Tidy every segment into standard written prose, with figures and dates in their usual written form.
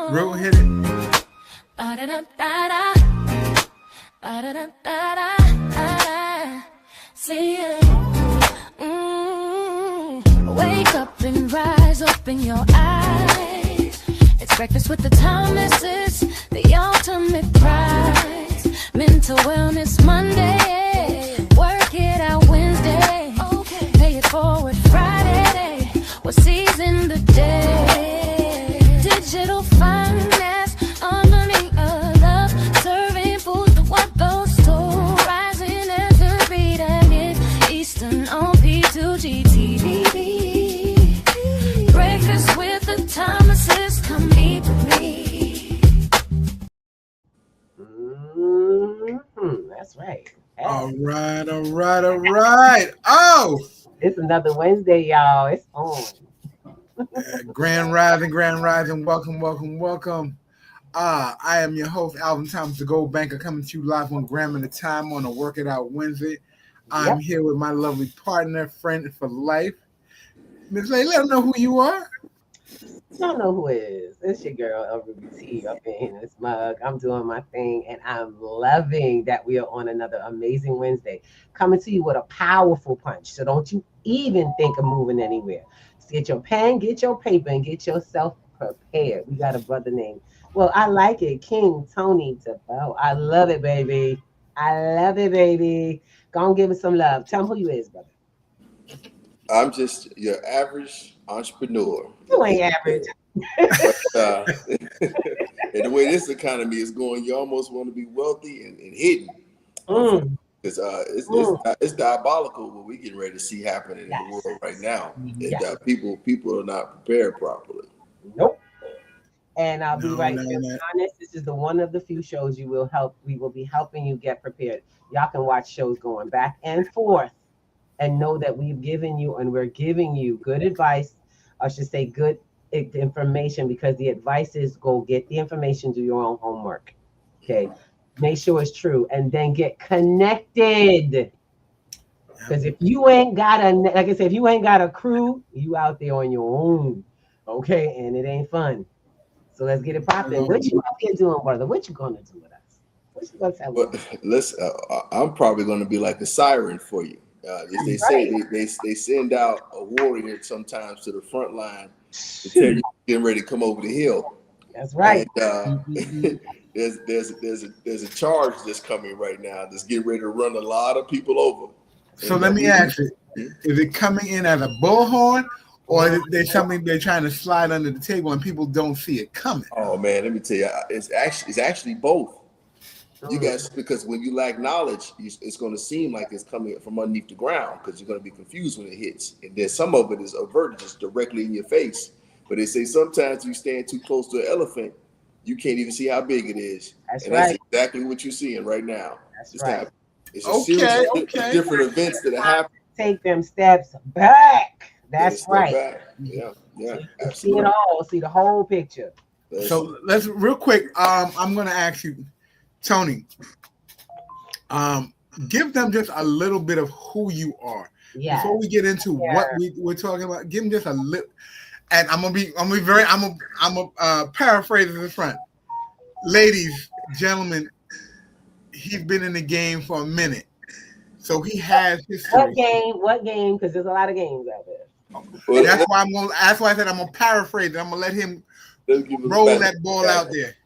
Real hit it. See you. Wake up and rise, open your eyes. It's breakfast with the Thomases, the ultimate prize. Mental Wellness Monday, work it out Wednesday, pay it forward Friday, we're seizing the day. Digital finance, underneath a love, serving food to what goes to, rising as the beat and it, Eastern on P2GTV. Breakfast with the Thomases, come eat with me. That's right. All right. Oh, It's another Wednesday, y'all. It's on. Grand Rising. Welcome. I am your host, Alvin Thomas, the Gold Banker, coming to you live on Gram and the Time on a Work It Out Wednesday. I'm here with my lovely partner, friend for life, Miss Lay. Let them know who you are. I don't know who it is. It's your girl, LBT, up in this mug. I'm doing my thing, and I'm loving that we are on another amazing Wednesday, coming to you with a powerful punch. So don't you even think of moving anywhere. Just get your pen, get your paper, and get yourself prepared. We got a brother named, well, I like it, King Tony DeVeaux. I love it, baby. Go and give us some love. Tell him who you is, brother. I'm just your average entrepreneur. You ain't average. But, and the way this economy is going, you almost want to be wealthy and hidden. It's diabolical what we getting ready to see happening in the world right now. And people are not prepared properly. Nope. And I'll be honest, this is the one of the few shows we will be helping you get prepared. Y'all can watch shows going back and forth and know that we've given you and we're giving you good advice, I should say good information, because the advice is go get the information, do your own homework. Okay. Make sure it's true and then get connected. Because if you ain't got if you ain't got a crew, you out there on your own. Okay. And it ain't fun. So let's get it popping. What you out here doing, brother? What you gonna do with us? What you gonna tell us? I'm probably gonna be like a siren for you. They say they send out a warrior sometimes to the front line to tell you getting ready to come over the hill. That's right. And, there's a charge that's coming right now that's getting ready to run a lot of people over. So let me ask you: is it coming in as a bullhorn, or is it something they're trying to slide under the table and people don't see it coming? Oh man, let me tell you, it's actually both. You guys, because when you lack knowledge, it's going to seem like it's coming from underneath the ground because you're going to be confused when it hits. And then some of it is averted, just directly in your face. But they say sometimes you stand too close to an elephant, you can't even see how big it is. That's exactly what you're seeing right now. That's right. It's a series of different events that have happened. Take them steps back. That's right. Back. Yeah, absolutely. See it all. See the whole picture. So let's real quick. I'm going to ask you, Tony, give them just a little bit of who you are before we get into what we're talking about. Give them just a little, and I'm gonna paraphrase in the front. Ladies, gentlemen, he's been in the game for a minute, so he has history. What game? Because there's a lot of games out there. Well, that's why I said I'm gonna paraphrase it. I'm gonna let him roll that ball out there.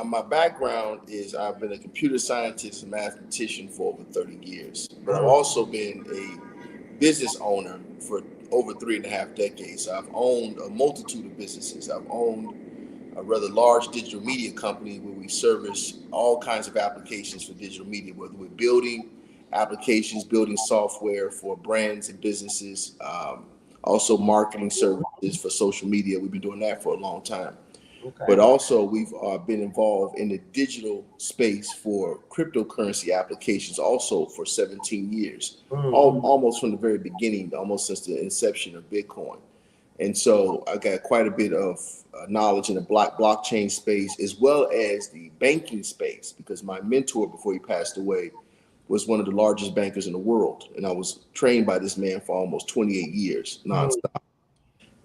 My background is I've been a computer scientist and mathematician for over 30 years, but I've also been a business owner for over 3.5 decades. I've owned a multitude of businesses. I've owned a rather large digital media company where we service all kinds of applications for digital media, whether we're building applications, building software for brands and businesses, also marketing services for social media. We've been doing that for a long time. Okay. But also we've been involved in the digital space for cryptocurrency applications also for 17 years, almost from the very beginning, almost since the inception of Bitcoin. And so I got quite a bit of knowledge in the blockchain space as well as the banking space, because my mentor before he passed away was one of the largest bankers in the world. And I was trained by this man for almost 28 years nonstop.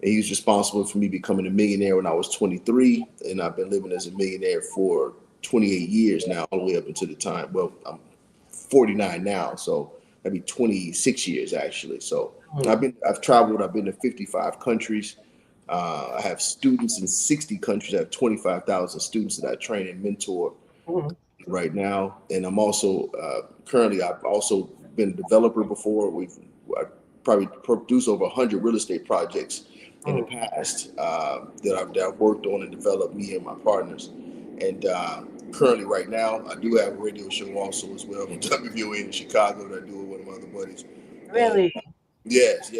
And he was responsible for me becoming a millionaire when I was 23. And I've been living as a millionaire for 28 years now, all the way up until the time. Well, I'm 49 now, so that'd be 26 years actually. So I've traveled. I've been to 55 countries. I have students in 60 countries. I have 25,000 students that I train and mentor right now. And I'm also currently, I've also been a developer before. I probably produced over 100 real estate projects in the past that I've worked on and developed, me and my partners. And currently right now, I do have a radio show also as well on WVOA in Chicago that I do with one of my other buddies. Really? Yes.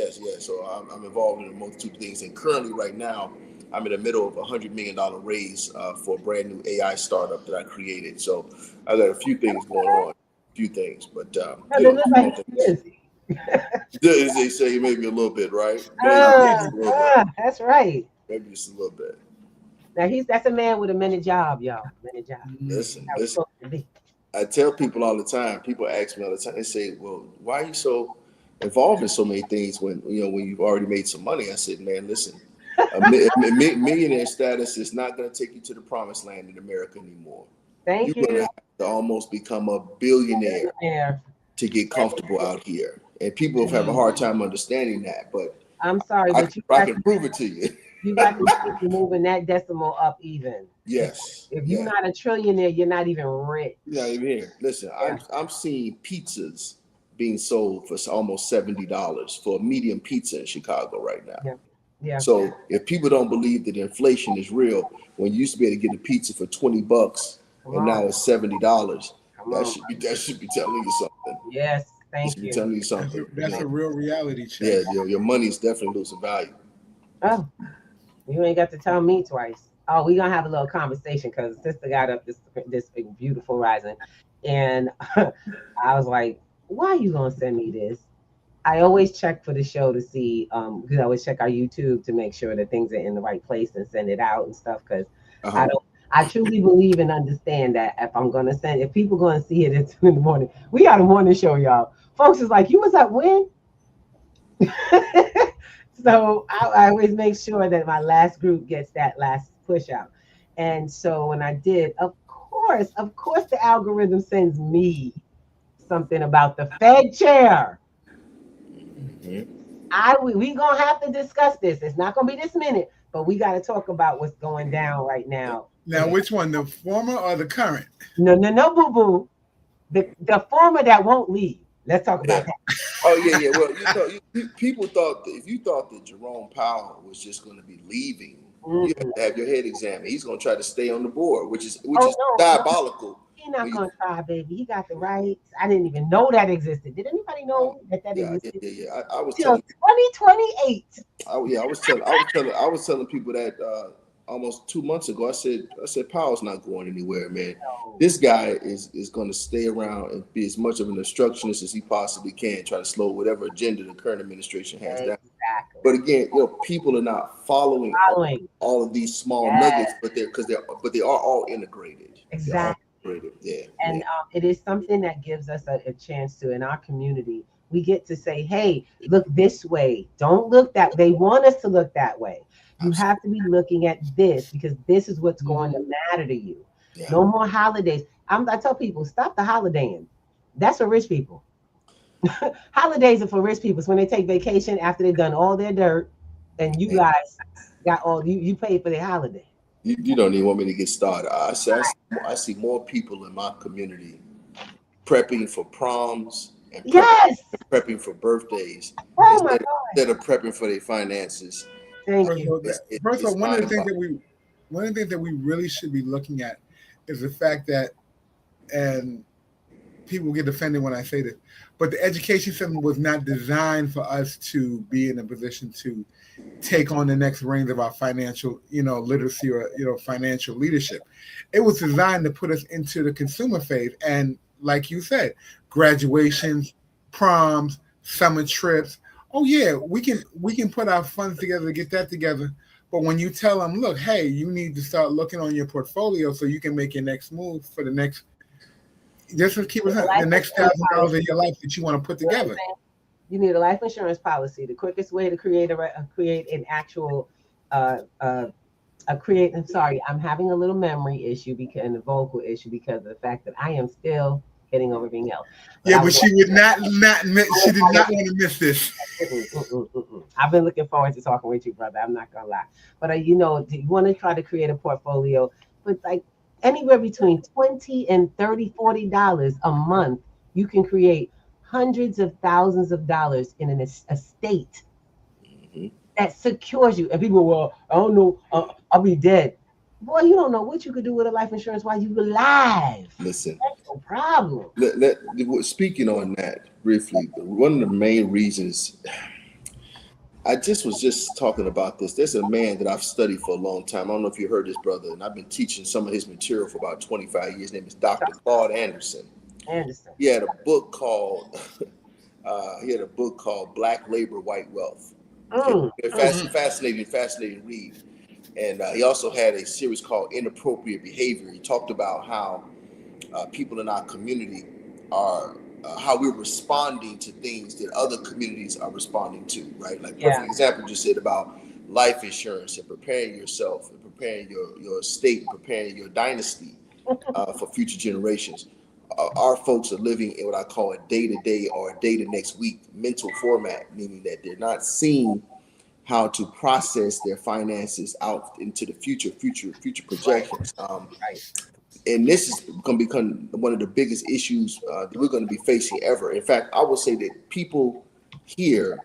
So I'm involved in a multitude of things. And currently right now, I'm in the middle of a $100 million raise for a brand new AI startup that I created. So I got a few things going on, but as they say, maybe a little bit, right? That's right. Maybe just a little bit. Now that's a man with a minute job, y'all. Minute job. Listen. I tell people all the time. People ask me all the time. They say, "Well, why are you so involved in so many things when you've already made some money?" I said, "Man, listen, a millionaire status is not going to take you to the promised land in America anymore. You're going to have to almost become a billionaire to get comfortable out here." And people have a hard time understanding that. But I'm sorry, I can prove it to you. You got to keep moving that decimal up even. Yes. If you're not a trillionaire, you're not even rich. You're not even here. Listen, I'm seeing pizzas being sold for almost $70 for a medium pizza in Chicago right now. Yeah. So if people don't believe that inflation is real, when you used to be able to get a pizza for $20 and now it's $70, that should be telling you something. Yes, thank you. Telling you something. That's a real reality check. Yeah, your money's definitely losing value. Oh, you ain't got to tell me twice. Oh, we're gonna have a little conversation because sister got up this beautiful rising, and I was like, "Why are you gonna send me this?" I always check for the show to see, because I always check our YouTube to make sure that things are in the right place and send it out and stuff. Because I truly believe and understand that if people gonna see it at 2 in the morning, we got a morning show, y'all. Folks is like, "You was up when?" So I always make sure that my last group gets that last push out. And so when I did, of course, the algorithm sends me something about the Fed chair. We gonna have to discuss this. It's not gonna be this minute, but we got to talk about what's going down right now. Now, which one, the former or the current? No, boo boo. The former that won't leave. Let's talk about that. Oh yeah. Well, people thought if you thought that Jerome Powell was just going to be leaving, you have to have your head examined. He's going to try to stay on the board, which is diabolical. He's not going to try, baby. He got the rights. I didn't even know that existed. Did anybody know that existed? Yeah. I was telling 2028. I was telling people that almost 2 months ago. I said Powell's not going anywhere, man. No. This guy is going to stay around and be as much of an obstructionist as he possibly can, try to slow whatever agenda the current administration has down. But again, people are not following all of these small nuggets, but they are all integrated. Exactly. Yeah. And it is something that gives us a chance to, in our community, we get to say, "Hey, look this way. Don't look that. They want us to look that way. You have to be looking at this because this is what's going to matter to you." Yeah. No more holidays. I tell people, stop the holidaying. That's for rich people. Holidays are for rich people. It's when they take vacation after they've done all their dirt, and you guys got all you paid for their holiday. You don't even want me to get started. I see more people in my community prepping for proms and prepping for birthdays instead of prepping for their finances. Thank you. First of all, one of the things that we really should be looking at is the fact that, and people get offended when I say this, but the education system was not designed for us to be in a position to take on the next range of our financial, literacy or, financial leadership. It was designed to put us into the consumer phase. And like you said, graduations, proms, summer trips. Oh yeah, we can put our funds together to get that together. But when you tell them, look, hey, you need to start looking on your portfolio so you can make your next move for the next, just to keep it the next $1,000 of your life that you want to put together. You need a life insurance policy. The quickest way to create an actual I'm sorry, I'm having a little memory issue and a vocal issue because of the fact that I am still getting over being ill. But she would not miss, she did not want to miss this. I've been looking forward to talking with you, brother. I'm not gonna lie. But you want to try to create a portfolio with like anywhere between $20 and $30-$40 a month. You can create hundreds of thousands of dollars in an estate that secures you. And people, well, I don't know, I'll be dead. Boy, you don't know what you could do with a life insurance while you're alive. Listen, that's no problem. Speaking on that briefly, one of the main reasons I was just talking about this. There's a man that I've studied for a long time. I don't know if you heard this brother, and I've been teaching some of his material for about 25 years. His name is Dr. Claude Anderson. He had a book called Black Labor, White Wealth. Fascinating read. And he also had a series called Inappropriate Behavior. He talked about how people in our community are how we're responding to things that other communities are responding to, right? Like perfect example just said about life insurance and preparing yourself and preparing your estate and preparing your dynasty for future generations. Our folks are living in what I call a day-to-day or a day-to-next-week mental format, meaning that they're not seeing how to process their finances out into the future projections. And this is going to become one of the biggest issues that we're going to be facing ever. In fact, I will say that people here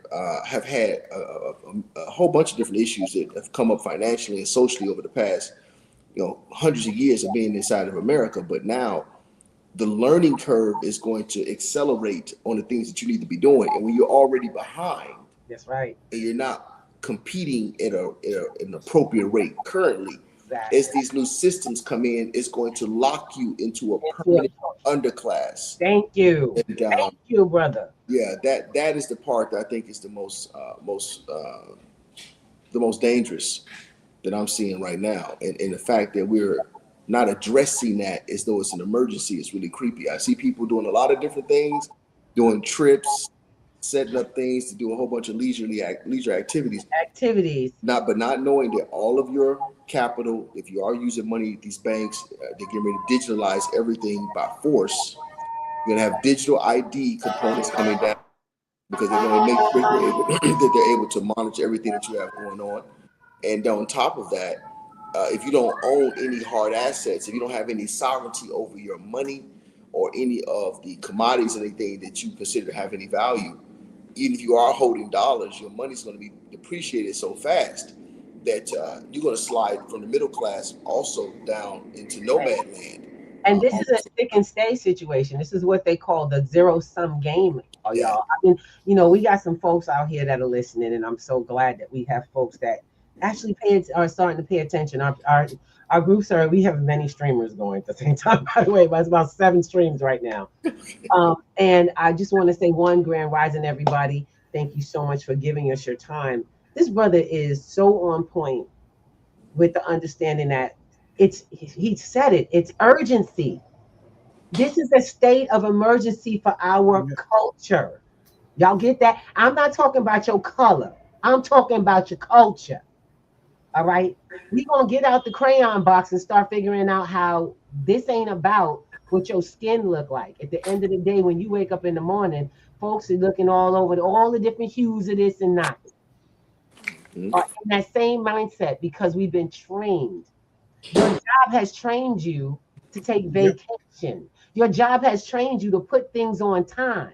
have had a whole bunch of different issues that have come up financially and socially over the past, hundreds of years of being inside of America. But now the learning curve is going to accelerate on the things that you need to be doing. And when you're already behind, that's right, and you're not competing at an appropriate rate currently, as these new systems come in, it's going to lock you into a permanent underclass. Thank you. And, thank you, brother. Yeah, that is the part that I think is the most dangerous that I'm seeing right now. And the fact that we're not addressing that as though it's an emergency is really creepy. I see people doing a lot of different things, doing trips, setting up things to do a whole bunch of leisure activities. But not knowing that all of your capital, if you are using money at these banks, they're getting ready to digitalize everything by force. You're gonna have digital ID components coming down because they're gonna make sure that they're able to monitor everything that you have going on. And on top of that, if you don't own any hard assets, if you don't have any sovereignty over your money or any of the commodities, anything that you consider to have any value, even if you are holding dollars, your money's going to be depreciated so fast that you're going to slide from the middle class also down into no man land. And this is a stick and stay situation. This is what they call the zero-sum game, y'all. I mean, we got some folks out here that are listening, and I'm so glad that we have folks that actually are starting to pay attention. Our groups we have many streamers going at the same time, by the way, but it's about 7 streams right now. And I just want to say one grand rising, everybody. Thank you so much for giving us your time. This brother is so on point with the understanding that he said it's urgency. This is a state of emergency for our culture. Y'all get that? I'm not talking about your color. I'm talking about your culture. All right, we're going to get out the crayon box and start figuring out how this ain't about what your skin look like. At the end of the day, when you wake up in the morning, folks are looking all over all the different hues of this and that. Are in that same mindset because we've been trained. Your job has trained you to take vacation. Your job has trained you to put things on time,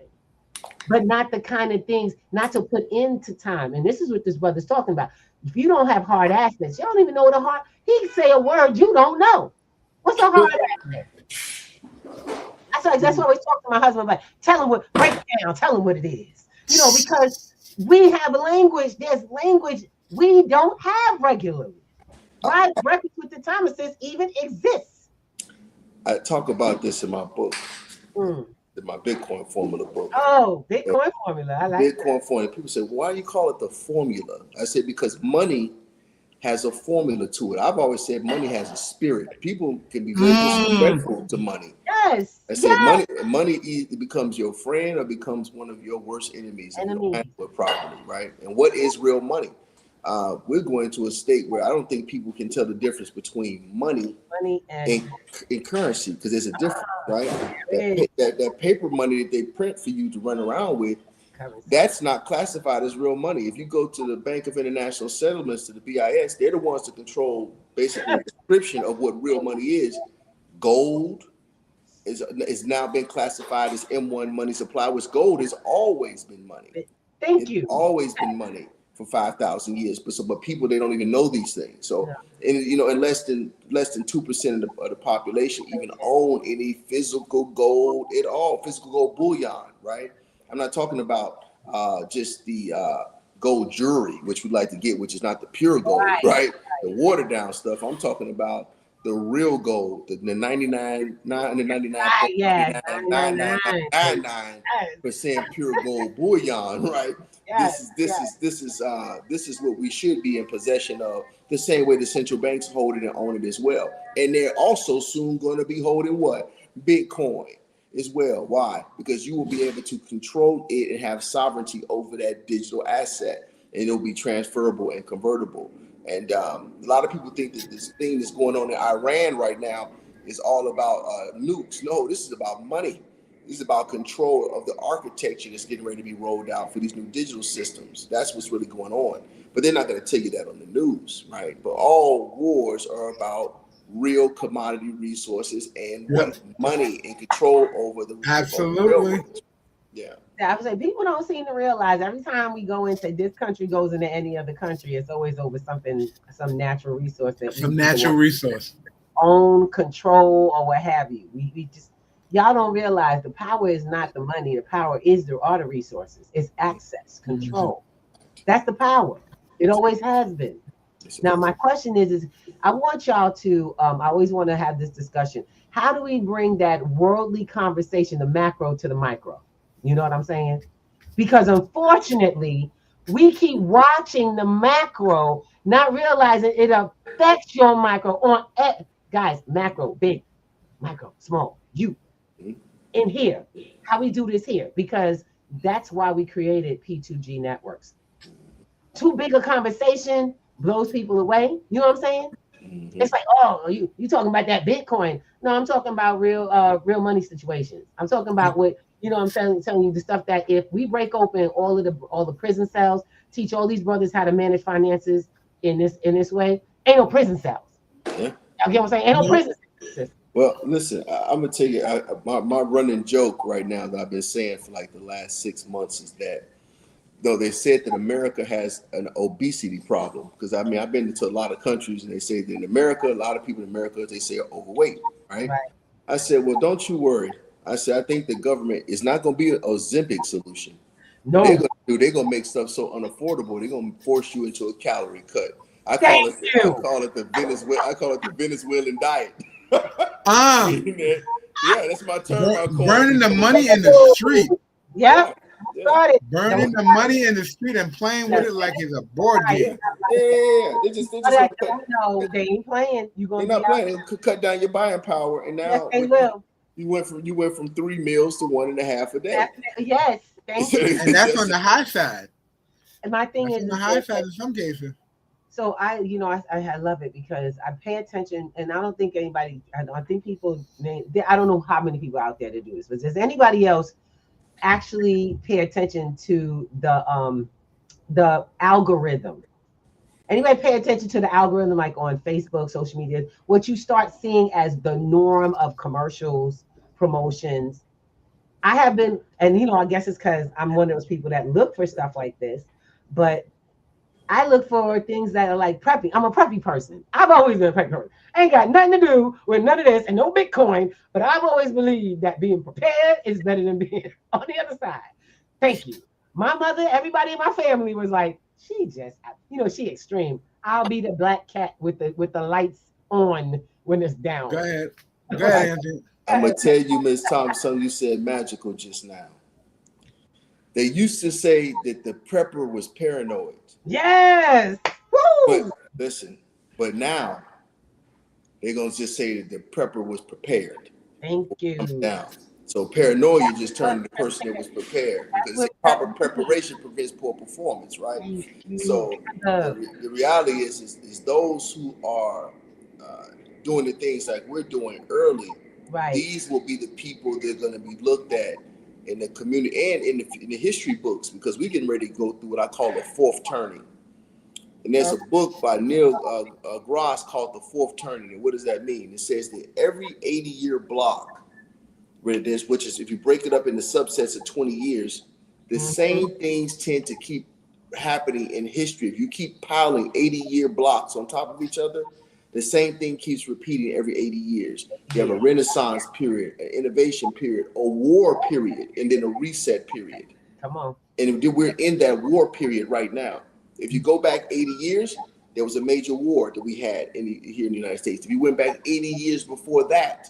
but not the kind of things not to put into time. And this is what this brother's talking about. If you don't have hard assets, you don't even know what he can say a word you don't know. What's a hard asset? That's why I always talk to my husband about, break it down, tell him what it is. Because we have language, there's language we don't have regularly. Why Breakfast with the Time Assist even exists? I talk about this in my book. In my Bitcoin formula book. Oh, Bitcoin formula. I like Bitcoin formula. People say, why do you call it the formula? I said, because money has a formula to it. I've always said money has a spirit. People can be very disrespectful to money. Yes. I said money either becomes your friend or becomes one of your worst enemies if you don't handle it properly, right? And what is real money? We're going to a state where I don't think people can tell the difference between money and currency, because there's a difference, right? That paper money that they print for you to run around with, that's not classified as real money. If you go to the Bank of International Settlements, to the BIS, they're the ones to control basically the description of what real money is. Gold is now been classified as M1 money supply, which gold has always been money. It's always been money for 5,000 years. But people, they don't even know these things. So, and less than 2% of the population even own any physical gold at all, physical gold bullion, right? I'm not talking about just the gold jewelry, which we like to get, which is not the pure gold, right? The watered down stuff. I'm talking about the real gold, the 99.99% pure gold bullion, right? This is what we should be in possession of, the same way the central banks hold it and own it as well. And they're also soon going to be holding what? Bitcoin as well. Why? Because you will be able to control it and have sovereignty over that digital asset, and it'll be transferable and convertible. And a lot of people think that this thing that's going on in Iran right now is all about nukes. No, this is about money. This is about control of the architecture that's getting ready to be rolled out for these new digital systems. That's what's really going on. But they're not going to tell you that on the news, right? But all wars are about real commodity resources and money and control over the absolutely. I was like, people don't seem to realize every time we go into this country goes into any other country, it's always over some natural resource own, control, or what have you. We just, y'all don't realize the power is not the money. The power are the resources. It's access, control. That's the power. It always has been. Now, my question is I want y'all to, I always want to have this discussion. How do we bring that worldly conversation, the macro to the micro? You know what I'm saying? Because unfortunately, we keep watching the macro, not realizing it affects your micro on guys, macro, big, micro, small, you in here. How we do this here? Because that's why we created P2G networks. Too big a conversation blows people away. You know what I'm saying? It's like, oh, you talking about that Bitcoin. No, I'm talking about real money situations. I'm talking about what, you know, I'm telling you the stuff that if we break open all the prison cells, teach all these brothers how to manage finances in this way, ain't no prison cells. Yeah. You get what I'm saying? Ain't no prison cells. Well, listen, I'm gonna tell you, my running joke right now that I've been saying for like the last 6 months is that, though they said that America has an obesity problem, because I mean, I've been to a lot of countries and they say that in America, a lot of people in America, they say are overweight, right? I said, well, don't you worry. I said, I think the government is not going to be an Ozempic solution. No, they're going to make stuff so unaffordable. They're going to force you into a calorie cut. I call it the Venezuelan diet. Yeah, that's my term. Burning the money in the street. Yeah. Burning the money in the street and playing with it like it's a board game. Yeah. They just no, they ain't playing. They're not playing. They could cut down your buying power, and now they will. You went from 3 meals to 1.5 a day. Yes, thank you. And that's on the high side. And my thing is on the high side in some cases. So I love it because I pay attention, and I don't think anybody. I think people. I don't know how many people out there to do this, but does anybody else actually pay attention to the algorithm? Anybody pay attention to the algorithm, like on Facebook, social media, what you start seeing as the norm of commercials, promotions? I have been, and I guess it's because I'm one of those people that look for stuff like this, but I look for things that are like preppy. I'm a preppy person. I've always been a preppy person. Ain't got nothing to do with none of this and no Bitcoin, but I've always believed that being prepared is better than being on the other side. Thank you. My mother, everybody in my family was like, she just, she extreme. I'll be the black cat with the lights on when it's down. Go ahead, Andrew. I'm gonna tell you, Ms. Thompson, you said magical just now. They used to say that the prepper was paranoid. Yes. Woo! But now they're gonna just say that the prepper was prepared. Thank you. Down. So paranoia just turned the person that was prepared, because proper preparation prevents poor performance, right? So the reality is those who are doing the things like we're doing early, right? These will be the people that are going to be looked at in the community and in the history books, because we're getting ready to go through what I call the fourth turning. And there's a book by Neil Gross called The Fourth Turning. And what does that mean? It says that every 80-year block, which is, if you break it up into subsets of 20 years, the same things tend to keep happening in history. If you keep piling 80-year blocks on top of each other, the same thing keeps repeating every 80 years. You have a Renaissance period, an innovation period, a war period, and then a reset period. Come on. And we're in that war period right now. If you go back 80 years, there was a major war that we had here in the United States. If you went back 80 years before that,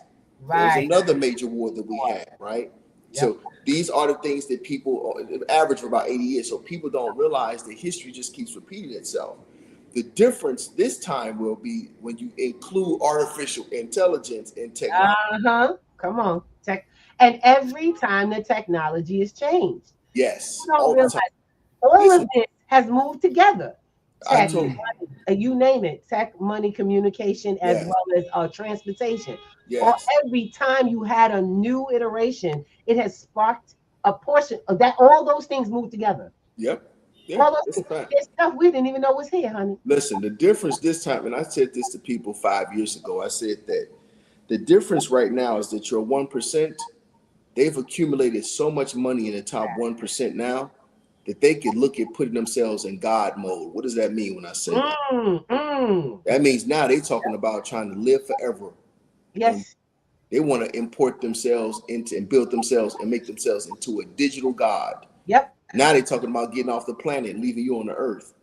there was another major war that we had, right? Yep. So these are the things that people average for about 80 years. So people don't realize that history just keeps repeating itself. The difference this time will be when you include artificial intelligence and technology. Come on. And every time the technology is changed. Yes. All of this has moved together. Tech, money, you name it, tech, money, communication, as well as transportation. Or every time you had a new iteration, it has sparked a portion of that. All those things move together. Yep. Yeah, all those things. There's stuff we didn't even know was here, honey. Listen, the difference this time, and I said this to people 5 years ago, I said that the difference right now is that your 1%, they've accumulated so much money in the top 1% now that they could look at putting themselves in God mode. What does that mean when I say that? That means now they're talking about trying to live forever. Yes. And they want to import themselves into and build themselves and make themselves into a digital God. Yep. Now they're talking about getting off the planet and leaving you on the earth.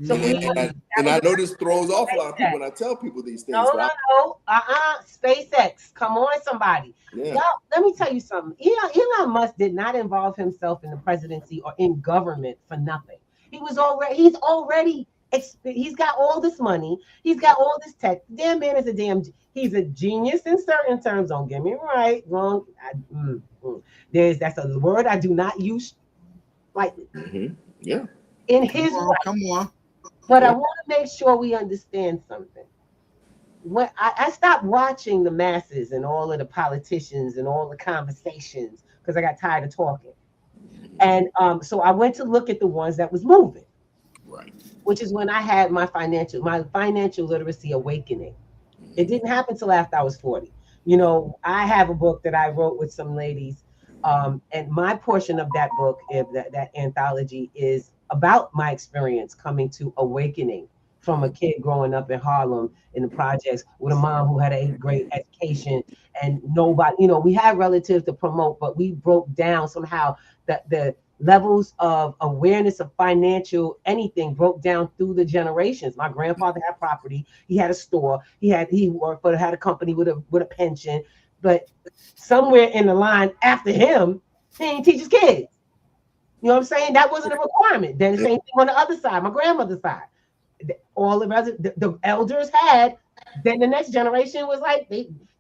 So and I know this throws off a lot of people when I tell people these things. No. SpaceX. Come on, somebody. Yeah. Y'all, let me tell you something. Elon Musk did not involve himself in the presidency or in government for nothing. He's got all this money. He's got all this tech. The damn man is he's a genius in certain terms. Don't get me wrong. That's a word I do not use lightly. Yeah. In his way. Come on. But I want to make sure we understand something. When I stopped watching the masses and all of the politicians and all the conversations because I got tired of talking. And so I went to look at the ones that was moving. Right. Which is when I had my financial literacy awakening. It didn't happen till after I was 40. You know, I have a book that I wrote with some ladies. And my portion of that book, that anthology, is about my experience coming to awakening from a kid growing up in Harlem in the projects with a mom who had a great education and nobody, we had relatives to promote, but we broke down somehow the levels of awareness of financial anything broke down through the generations. My grandfather had property. He had a store. He worked, but had a company with a pension. But somewhere in the line after him, he didn't teach his kids. You know what I'm saying? That wasn't a requirement. Then the same thing on the other side, my grandmother's side. All the elders had. Then the next generation was like,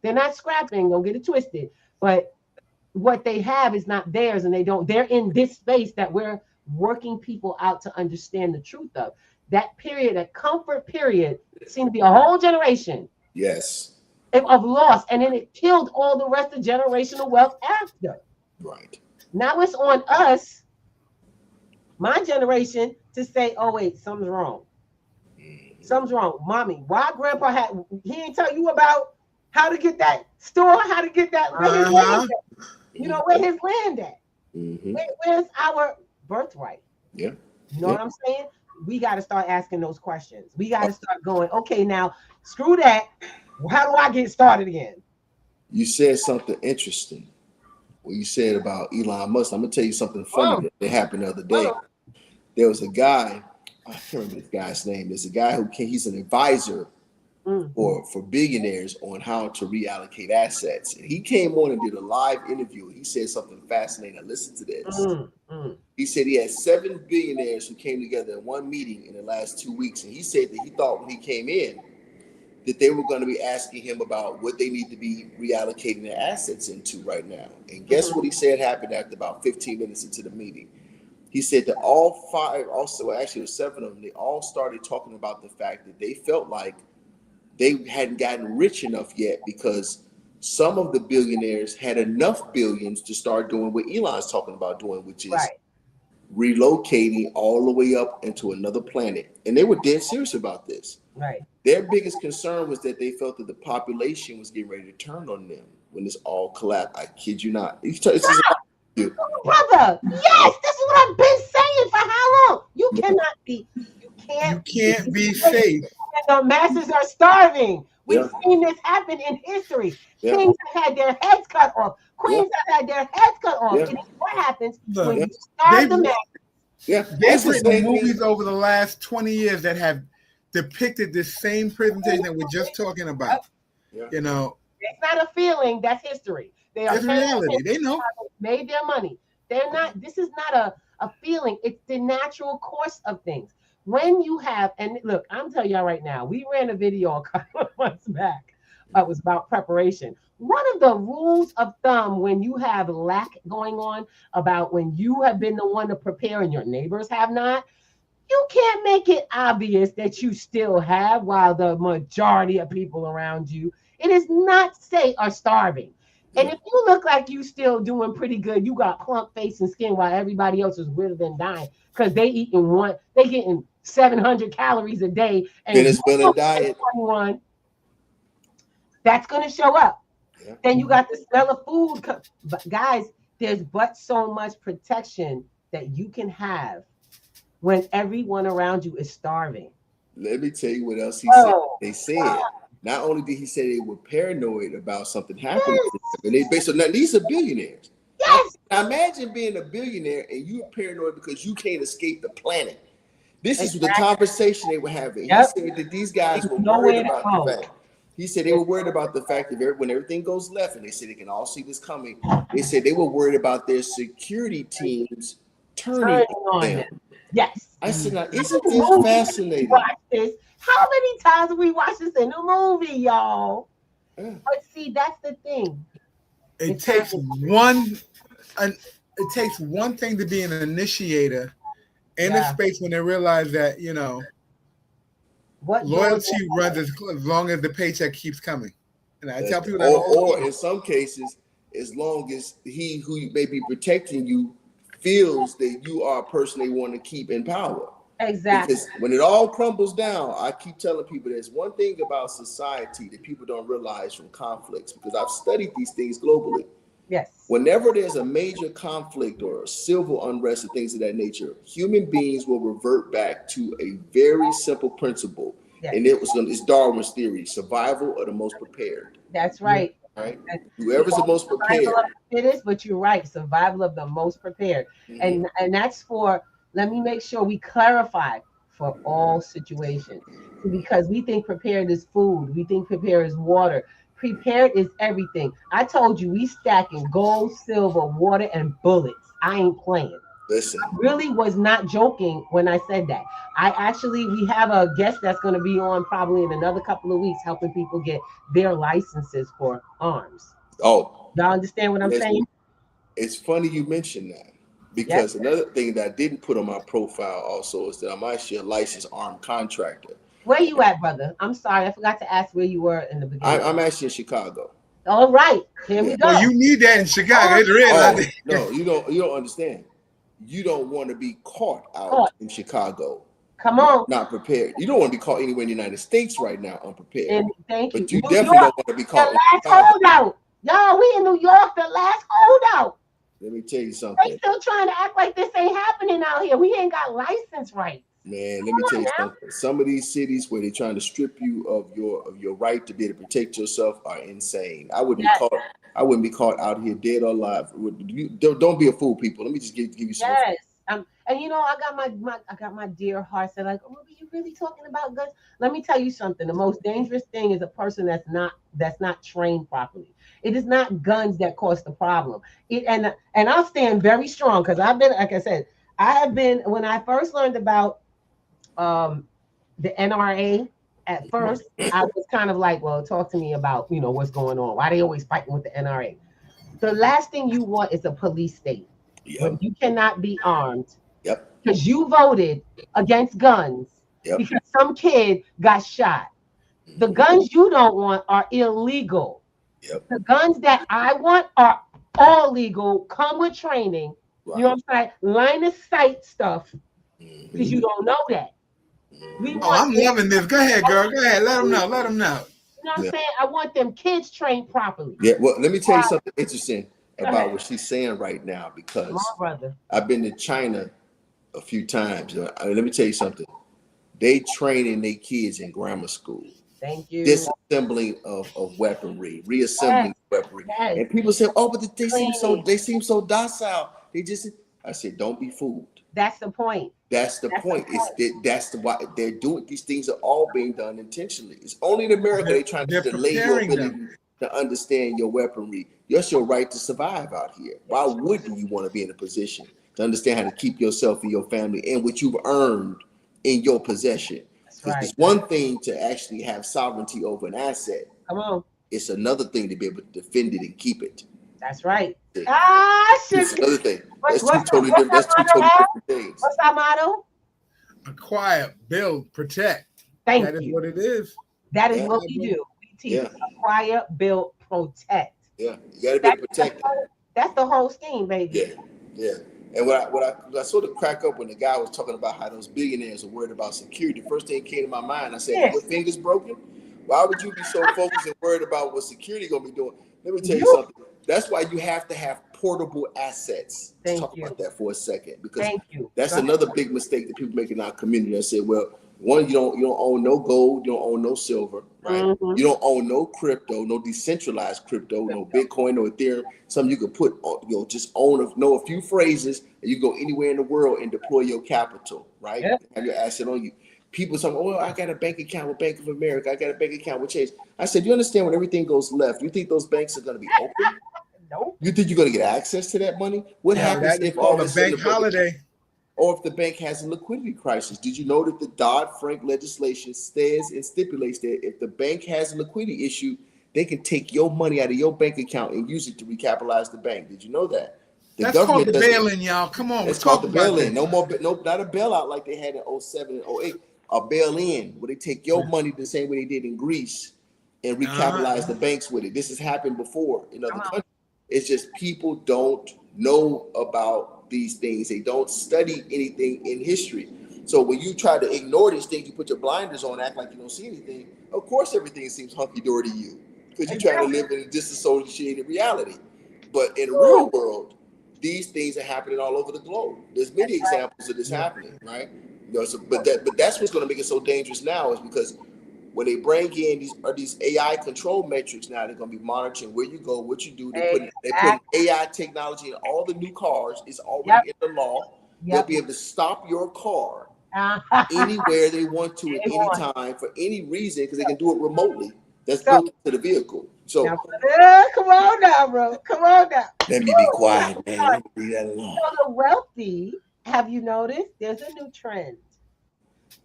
they're not scrapping. Don't get it twisted. But what they have is not theirs, and they're in this space that we're working people out to understand the truth of. That period, that comfort period, seemed to be a whole generation. Yes. Of loss, and then it killed all the rest of generational wealth after. Right. Now it's on us, my generation, to say, oh wait, something's wrong. Something's wrong. Mommy, why grandpa he didn't tell you about how to get that store, how to get that where his land at. Where his land at. Where's our birthright? Yeah. You know what I'm saying? We got to start asking those questions. We got to start going, okay, now screw that. How do I get started again? You said something interesting. What you said about Elon Musk. I'm gonna tell you something funny that happened the other day. There was a guy, I can't remember this guy's name. There's a guy he's an advisor for billionaires on how to reallocate assets. And he came on and did a live interview. He said something fascinating. Listen to this. He said he had 7 billionaires who came together in one meeting in the last 2 weeks. And he said that he thought when he came in that they were going to be asking him about what they need to be reallocating their assets into right now. And guess what he said happened after about 15 minutes into the meeting? He said that all five, also actually it was 7 of them, they all started talking about the fact that they felt like they hadn't gotten rich enough yet because some of the billionaires had enough billions to start doing what Elon's talking about doing, which is relocating all the way up into another planet. And they were dead serious about this. Right. Their biggest concern was that they felt that the population was getting ready to turn on them when this all collapsed. I kid you not. It's just you. Brother, yes, this is what I've been saying for how long? You cannot be, you can't be safe. The masses are starving. We've seen this happen in history. Kings have had their heads cut off. Queens have had their heads cut off. And what happens when you starve the masses? They've written movies over the last 20 years that have depicted this same presentation that we're just talking about. You know, it's not a feeling, that's history. They are reality. They know. Made their money. They're not, this is not a feeling, it's the natural course of things. When you have, and look, I'm telling y'all right now, we ran a video a couple of months back. It was about preparation. One of the rules of thumb when you have lack going on, about when you have been the one to prepare and your neighbors have not, you can't make it obvious that you still have while the majority of people around you, it is not say, are starving. And if you look like you still doing pretty good, you got plump face and skin while everybody else is withered and dying because they getting 700 calories a day. And it's been a diet. That's going to show up. Then you got the smell of food. But guys, there's but so much protection that you can have when everyone around you is starving. Let me tell you what else he said. They said, not only did he say they were paranoid about something happening, and they based on that, these are billionaires. Yes. Now imagine being a billionaire and you're paranoid because you can't escape the planet. This is the conversation they were having. He said that these guys were worried about the fact. He said they were worried about the fact that when everything goes left, and they said they can all see this coming, they said they were worried about their security teams turning on them. Yes. I said, now, isn't this fascinating? Watch this. How many times have we watched this in a movie, y'all? But see, that's the thing. It takes one thing to be an initiator in a space when they realize that, you know, loyalty runs as long as the paycheck keeps coming. And I tell people that or in some cases, as long as he who may be protecting you feels that you are a person they want to keep in power. Exactly. Because when it all crumbles down, I keep telling people there's one thing about society that people don't realize from conflicts, because I've studied these things globally. Yes. Whenever there's a major conflict or civil unrest and things of that nature, human beings will revert back to a very simple principle. Yes. And it's Darwin's theory, survival of the most prepared. That's right. Right. Whoever's the most prepared. It is, but you're right. Survival of the most prepared. And that's for, let me make sure we clarify, for all situations. Because we think prepared is food. We think prepared is water. Prepared is everything. I told you we stacking gold, silver, water, and bullets. I ain't playing. Listen. I really was not joking when I said that. We have a guest that's going to be on probably in another couple of weeks, helping people get their licenses for arms. Oh. Y'all understand what I'm saying? It's funny you mentioned that, because another thing that I didn't put on my profile also is that I'm actually a licensed armed contractor. Where you at, brother? I'm sorry, I forgot to ask where you were in the beginning. I'm actually in Chicago. All right, here we go. Well, you need that in Chicago. It's real. No, you don't understand. You don't want to be caught out in Chicago. Come on. Not prepared. You don't want to be caught anywhere in the United States right now unprepared. And thank you. But you definitely don't want to be caught. The last holdout. Y'all, we in New York, the last holdout. Let me tell you something. They still trying to act like this ain't happening out here. We ain't got license rights. Man, let me tell you something. Some of these cities where they're trying to strip you of your right to be able to protect yourself are insane. I wouldn't be caught out here dead or alive. Don't be a fool, people. Let me just give you some. Yes. And you know, I got my dear heart said, like, oh, are you really talking about guns? Let me tell you something. The most dangerous thing is a person that's not trained properly. It is not guns that cause the problem. And I'll stand very strong, because I've been, like I said, when I first learned about the NRA At first, I was kind of like, well, talk to me about, what's going on. Why they always fighting with the NRA? The last thing you want is a police state where you cannot be armed because you voted against guns because some kid got shot. The guns you don't want are illegal. The guns that I want are all legal, come with training. Right. You know what I'm saying? Line of sight stuff because you don't know that. I'm loving this. Go ahead, girl. Go ahead. Let them know. Let them know. You know what I'm saying? I want them kids trained properly. Yeah, well, let me tell you something interesting about what she's saying right now, because I've been to China a few times. Let me tell you something. They training their kids in grammar school. Thank you. Disassembling of weaponry, reassembling weaponry. And people say, oh, but they seem so docile. I said, don't be fooled. That's the point. That's the point. That's why they're doing these things are all being done intentionally. It's only in America they're trying to delay your ability to understand your weaponry. That's your right to survive out here. Why wouldn't you want to be in a position to understand how to keep yourself and your family and what you've earned in your possession? Because it's one thing to actually have sovereignty over an asset. Come on. It's another thing to be able to defend it and keep it. That's right. It's another thing. That's two totally different things. What's our motto? Acquire, build, protect. Thank you. That is you. what it is. That is what we do. We teach acquire, build, protect. Yeah, you got to be able to protect it. That's the whole scheme, baby. Yeah. And what I sort of crack up when the guy was talking about how those billionaires are worried about security, the first thing that came to my mind, I said, your fingers broken? Why would you be so focused and worried about what security going to be doing? Let me tell you something. That's why you have to have portable assets. Let's talk about that for a second, because that's another big mistake that people make in our community. I said, well, one, you don't own no gold, you don't own no silver, right? Mm-hmm. You don't own no crypto, no decentralized crypto, no Bitcoin, no Ethereum. Something you could put, just know a few phrases, and you go anywhere in the world and deploy your capital, right? Yeah. Have your asset on you. People say, oh, I got a bank account with Bank of America. I got a bank account with Chase. I said, you understand when everything goes left, you think those banks are going to be open? Nope. You think you're going to get access to that money? What happens if all of a sudden or if the bank has a liquidity crisis? Did you know that the Dodd-Frank legislation says and stipulates that if the bank has a liquidity issue, they can take your money out of your bank account and use it to recapitalize the bank? Did you know that? That's called the bail-in, y'all. Come on. It's called the bail-in. No more, not a bailout like they had in 07 and 08. A bail-in, where they take your money the same way they did in Greece and recapitalize the banks with it. This has happened before in other countries. It's just people don't know about these things. They don't study anything in history. So when you try to ignore these things, you put your blinders on, act like you don't see anything. Of course, everything seems hunky-dory to you because you're trying to live in a disassociated reality. But in the real world, these things are happening all over the globe. There's many examples of this happening, right? But that's what's going to make it so dangerous now, is because when they bring in these AI control metrics now, they're going to be monitoring where you go, what you do. They put AI technology in all the new cars. It's already in the law. They'll be able to stop your car anywhere they want to at any time for any reason, because they can do it remotely. That's built into the vehicle. So come on now, bro. Come on now. Let me be quiet, man. Let me leave that alone. So the wealthy, have you noticed? There's a new trend.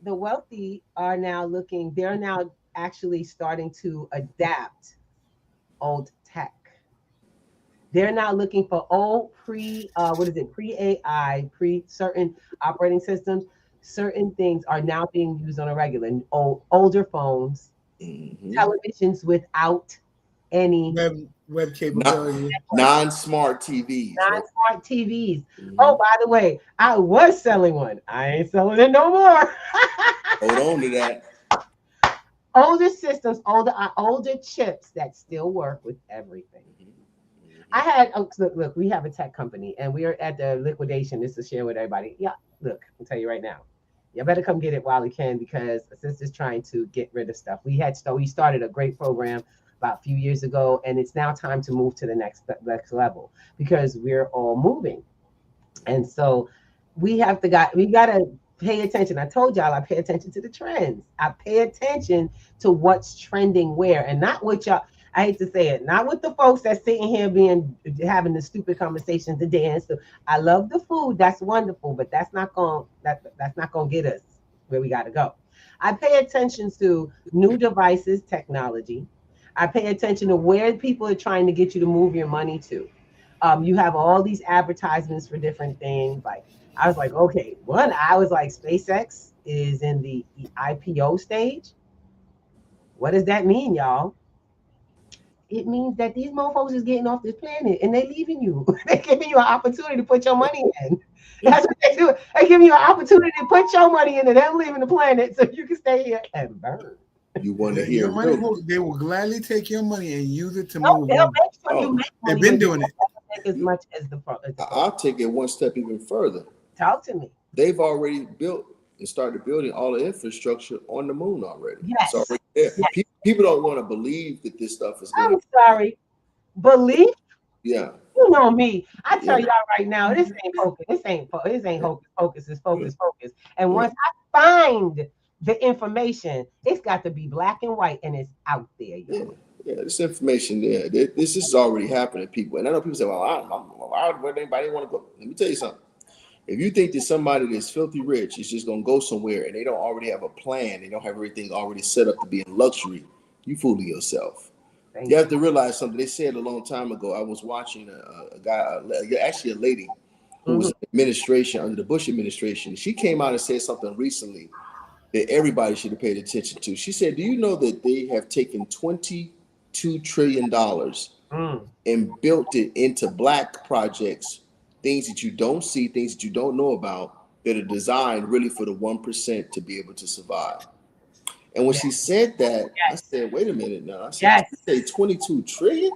The wealthy are now they're now actually starting to adapt old tech. They're now looking for old pre-AI, certain operating systems. Certain things are now being used on a regular. Older phones, televisions without any web capability, non-smart TVs. Non-smart TVs. Oh, by the way, I was selling one. I ain't selling it no more. Hold on to that. Older systems, older chips that still work with everything. I had look, we have a tech company and we are at the liquidation. This is share with everybody. Yeah, look, I'll tell you right now. You better come get it while you can, because the sister's trying to get rid of stuff. We started a great program about a few years ago, and it's now time to move to the next level, because we're all moving. And so we got to pay attention. I told y'all I pay attention to the trends. I pay attention to what's trending where, and not what y'all, I hate to say it, not with the folks that's sitting here having the stupid conversations, the dance. I love the food, that's wonderful, but that's not going to get us where we got to go. I pay attention to new devices, technology. I pay attention to where people are trying to get you to move your money to. You have all these advertisements for different things. Like I was like, okay, I was like, SpaceX is in the IPO stage. What does that mean, y'all? It means that these mofos is getting off this planet and they're leaving you. They're giving you an opportunity to put your money in. That's what they do. They're giving you an opportunity to put your money in and them leaving the planet so you can stay here and burn. You want to hear your money? They will gladly take your money and use it to move. They'll make sure you make money. They've been doing it. As much as the I'll take it one step even further. Talk to me. They've already built and started building all the infrastructure on the moon already. Yes. It's already there. Yes. People don't want to believe that this stuff is I'm sorry. Belief? Yeah. You know me. I tell y'all right now, this ain't focus. This ain't hocus pocus. It's focus. And once I find the information, it's got to be black and white and it's out there. Yeah, this information there. This is already happening, people. And I know people say, well, why would anybody want to go? Let me tell you something. If you think that somebody that's filthy rich is just going to go somewhere and they don't already have a plan, they don't have everything already set up to be in luxury, you fooling yourself. You have to realize something. They said a long time ago, I was watching a guy, actually a lady who was in administration under the Bush administration. She came out and said something recently that everybody should have paid attention to. She said, do you know that they have taken $22 trillion and built it into black projects, things that you don't see, things that you don't know about, that are designed really for the 1% to be able to survive. And when she said that, I said, wait a minute now. I said, you say 22 trillion?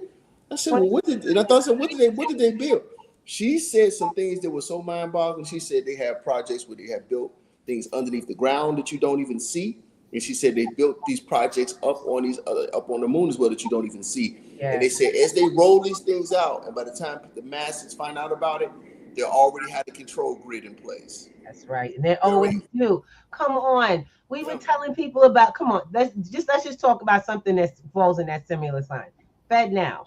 I said, well, what did they build? She said some things that were so mind-boggling. She said they have projects where they have built things underneath the ground that you don't even see. And she said they built these projects up on the moon as well that you don't even see. Yeah. And they said as they roll these things out, and by the time the masses find out about it, they already had a control grid in place. That's right. And they always do. Come on. We were telling people about, come on, let's just talk about something that falls in that similar sign. FedNow.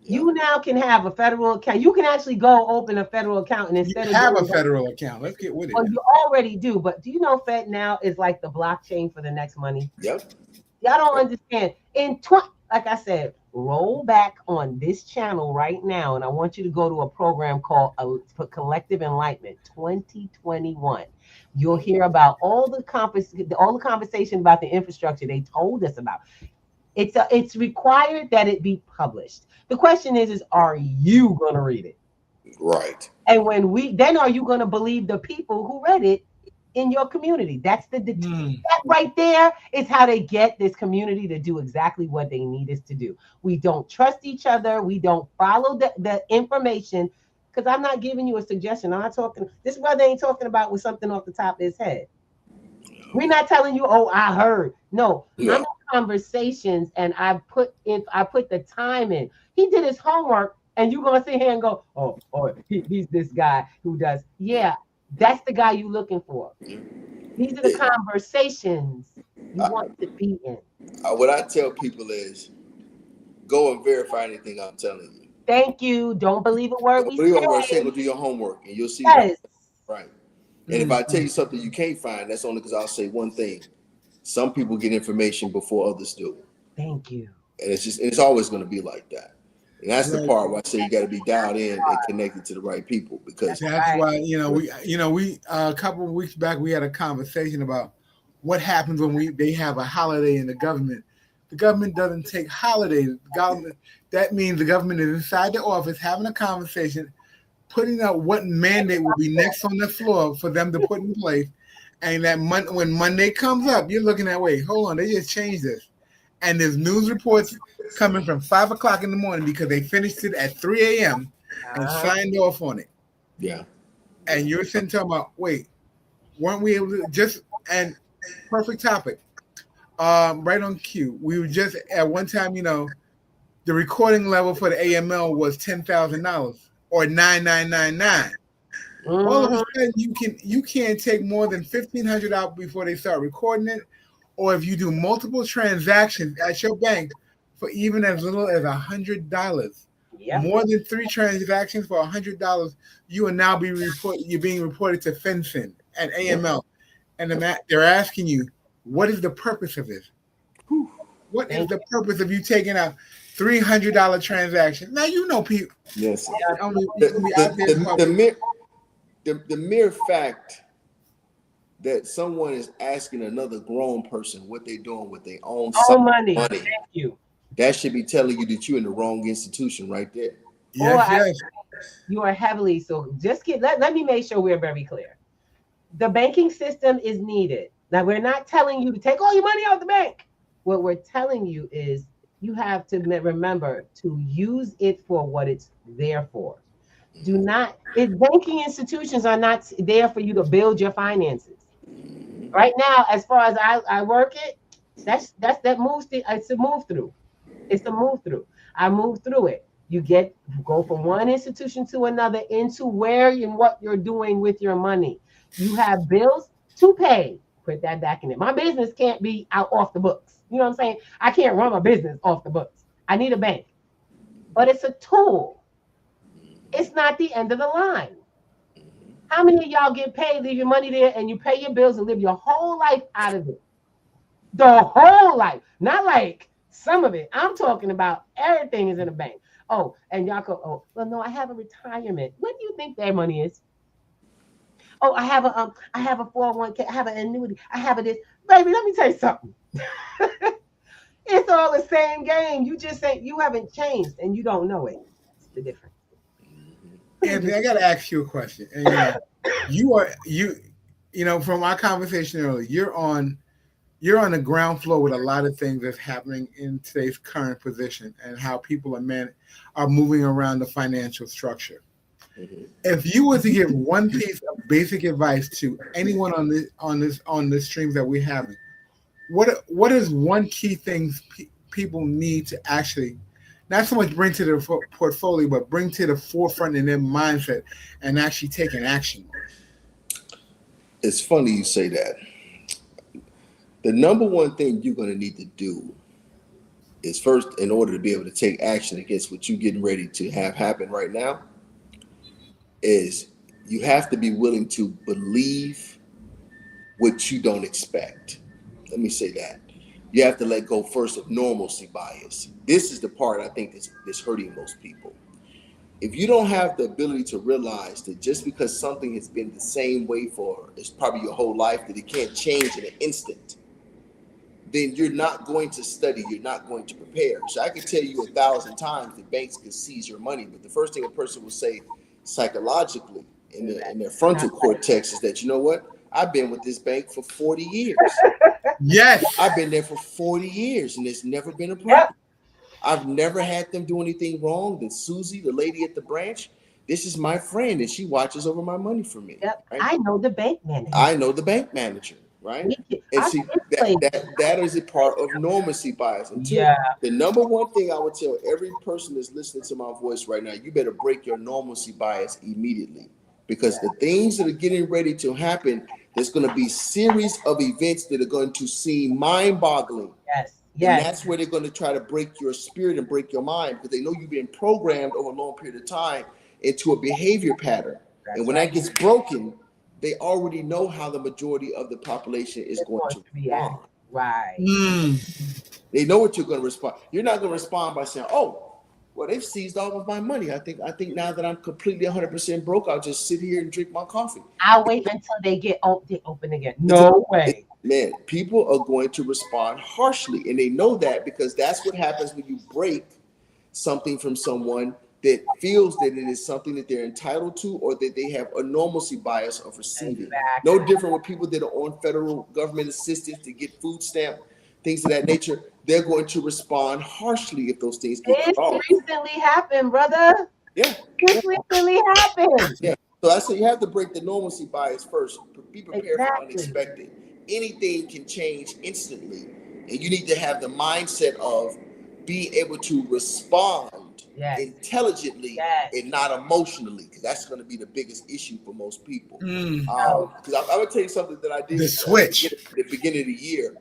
You now can have a federal account. You can actually go open a federal account and instead of have a federal account. Let's get with it. Well, you already do, but do you know FedNow is like the blockchain for the next money? Yep. Y'all don't understand. Like I said, roll back on this channel right now, and I want you to go to a program called for Collective Enlightenment 2021. You'll hear about all the conversation about the infrastructure they told us about. It's required that it be published. The question is are you going to read it? Right. And then are you going to believe the people who read it in your community? That's that right there is how they get this community to do exactly what they need us to do. We don't trust each other. We don't follow the information, because I'm not giving you a suggestion. I'm not talking. This brother ain't talking about with something off the top of his head. We're not telling you, oh, I heard. No, I'm in conversations, and I put the time in. He did his homework, and you're gonna sit here and go, oh, he's this guy who does. Yeah, that's the guy you're looking for. These are the conversations you want to be in. What I tell people is, go and verify anything I'm telling you. Thank you. Don't believe a word we say. Go do your homework, and you'll see. Yes. Right. And if I tell you something you can't find, that's only because I'll say one thing. Some people get information before others do. Thank you. And it's always going to be like that. And that's the part where I say you got to be dialed in and connected to the right people, because that's why we a couple of weeks back we had a conversation about what happens when they have a holiday in the government. The government doesn't take holidays. That means the government is inside the office having a conversation, putting out what mandate will be next on the floor for them to put in place. And that when Monday comes up, you're looking at, wait, hold on, they just changed this. And there's news reports coming from 5 o'clock in the morning because they finished it at 3 a.m. and signed off on it. Yeah. And you're sitting talking about, wait, weren't we able to and perfect topic. Right on cue. We were just at one time, the recording level for the AML was $10,000 or $9,999. All of a sudden, you can't take more than $1,500 out before they start recording it, or if you do multiple transactions at your bank for even as little as $100, more than 3 transactions for $100, you will now be being reported to FinCEN and AML. and they're asking you, what is the purpose of this? What is the purpose of you taking a $300 transaction? Now you know people. Yes. The mere fact that someone is asking another grown person what they're doing with their own money. Thank you. That should be telling you that you're in the wrong institution right there. Yes. You are heavily. So just let me make sure we're very clear. The banking system is needed. Now, we're not telling you to take all your money out of the bank. What we're telling you is you have to remember to use it for what it's there for. Banking institutions are not there for you to build your finances. Right now, as far as I work it, that moves. It's a move through. It's a move through. I move through it. You go from one institution to another into where and what you're doing with your money. You have bills to pay. Put that back in it. My business can't be off the books. You know what I'm saying? I can't run my business off the books. I need a bank. But it's a tool. It's not the end of the line. How many of y'all get paid, leave your money there, and you pay your bills and live your whole life out of it? The whole life. Not like some of it. I'm talking about everything is in a bank. Oh, and y'all go, well, no, I have a retirement. What do you think their money is? Oh, I have a 401k, I have an annuity, I have this. Baby, let me tell you something. It's all the same game. You just say you haven't changed and you don't know it. It's the difference. Anthony, I gotta ask you a question. And you know, from our conversation earlier, you're on the ground floor with a lot of things that's happening in today's current position and how people are moving around the financial structure. Mm-hmm. If you were to give one piece of basic advice to anyone on the streams that we're having, what is one key thing people need to actually not so much bring to their portfolio, but bring to the forefront in their mindset and actually take an action? It's funny you say that. The number one thing you're going to need to do is first, in order to be able to take action against what you're getting ready to have happen right now, is you have to be willing to believe what you don't expect. Let me say that. You have to let go first of normalcy bias. This is the part I think that's hurting most people. If you don't have the ability to realize that just because something has been the same way for it's probably your whole life, that it can't change in an instant, then you're not going to study, you're not going to prepare. So I can tell you 1,000 times that banks can seize your money, but the first thing a person will say psychologically in their frontal cortex is that, you know what? I've been with this bank for 40 years. Yes. I've been there for 40 years and it's never been a problem. I've never had them do anything wrong. Then Susie, the lady at the branch, this is my friend and she watches over my money for me. Yep. Right? I know the bank manager. Right? And see, that is a part of normalcy bias. And the number one thing I would tell every person that's listening to my voice right now, you better break your normalcy bias immediately. Because the things that are getting ready to happen, there's going to be series of events that are going to seem mind-boggling. Yes. And that's where they're going to try to break your spirit and break your mind, because they know you've been programmed over a long period of time into a behavior pattern. And when that gets broken, they already know how the majority of the population is going to respond. Right. They know what you're going to respond. You're not going to respond by saying, oh, well, they've seized all of my money. I think now that I'm completely 100% broke, I'll just sit here and drink my coffee. I'll wait until they open again. No way. Man, people are going to respond harshly, and they know that because that's what happens when you break something from someone that feels that it is something that they're entitled to, or that they have a normalcy bias of receiving. Exactly. No different with people that are on federal government assistance to get food stamp, things of that nature. They're going to respond harshly if those things get wrong. This recently happened, brother. Yeah. This recently happened. Yeah. So I say you have to break the normalcy bias first. Be prepared for unexpected. Anything can change instantly, and you need to have the mindset of being able to respond intelligently and not emotionally, because that's going to be the biggest issue for most people. Because I would tell you something that I did the switch at the beginning of the year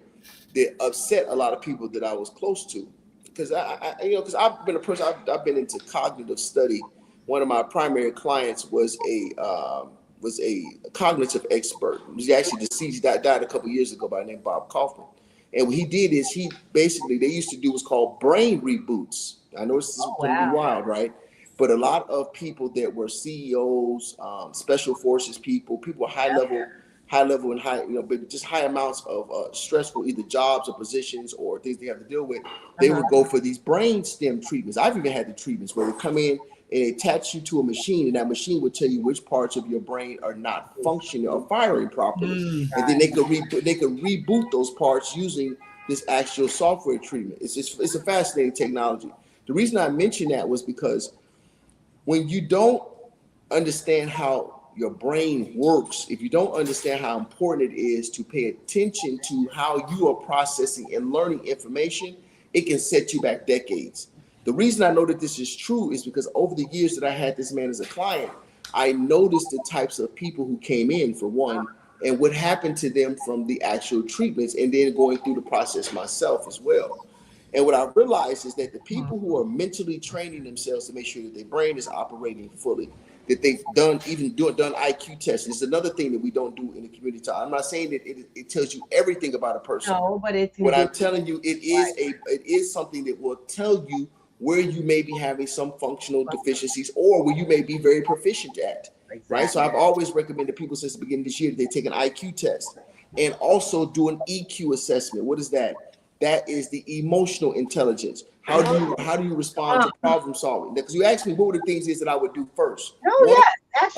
that upset a lot of people that I was close to, because because I've been a person, I've been into cognitive study. One of my primary clients was a was a cognitive expert. He was actually deceased, died a couple of years ago by the name of Bob Kaufman. And what he did is he basically, they used to do what's called brain reboots. I know this is going to be wild, right? But a lot of people that were CEOs, special forces people high level and high, but just high amounts of stressful either jobs or positions or things they have to deal with, they would go for these brain stem treatments. I've even had the treatments where they come in and they attach you to a machine, and that machine would tell you which parts of your brain are not functioning or firing properly, and then they could reboot those parts using this actual software treatment. It's a fascinating technology. The reason I mentioned that was because when you don't understand how your brain works, if you don't understand how important it is to pay attention to how you are processing and learning information, it can set you back decades. The reason I know that this is true is because over the years that I had this man as a client, I noticed the types of people who came in, for one, and what happened to them from the actual treatments, and then going through the process myself as well. And what I realized is that the people who are mentally training themselves to make sure that their brain is operating fully, that they've done IQ tests. It's another thing that we don't do in the community. I'm not saying that it tells you everything about a person. No, but it's what I'm telling you, it is something that will tell you where you may be having some functional deficiencies or where you may be very proficient at. Exactly. Right. So I've always recommended people since the beginning of this year that they take an IQ test and also do an EQ assessment. What is that? That is the emotional intelligence. How do you respond to problem solving? Because you asked me what were the things is that I would do first.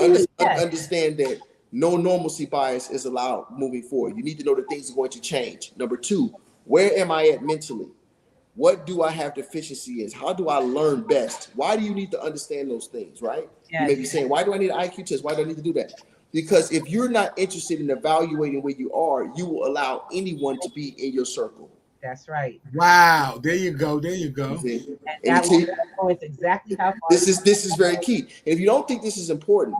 Understand that no normalcy bias is allowed moving forward. You need to know that things are going to change. Number two, where am I at mentally? What do I have deficiency in? How do I learn best? Why do you need to understand those things, right? Yes. You may be saying, why do I need an IQ test? Why do I need to do that? Because if you're not interested in evaluating where you are, you will allow anyone to be in your circle. That's right. Wow. There you go. There you go. And that's exactly how this is very key. And if you don't think this is important,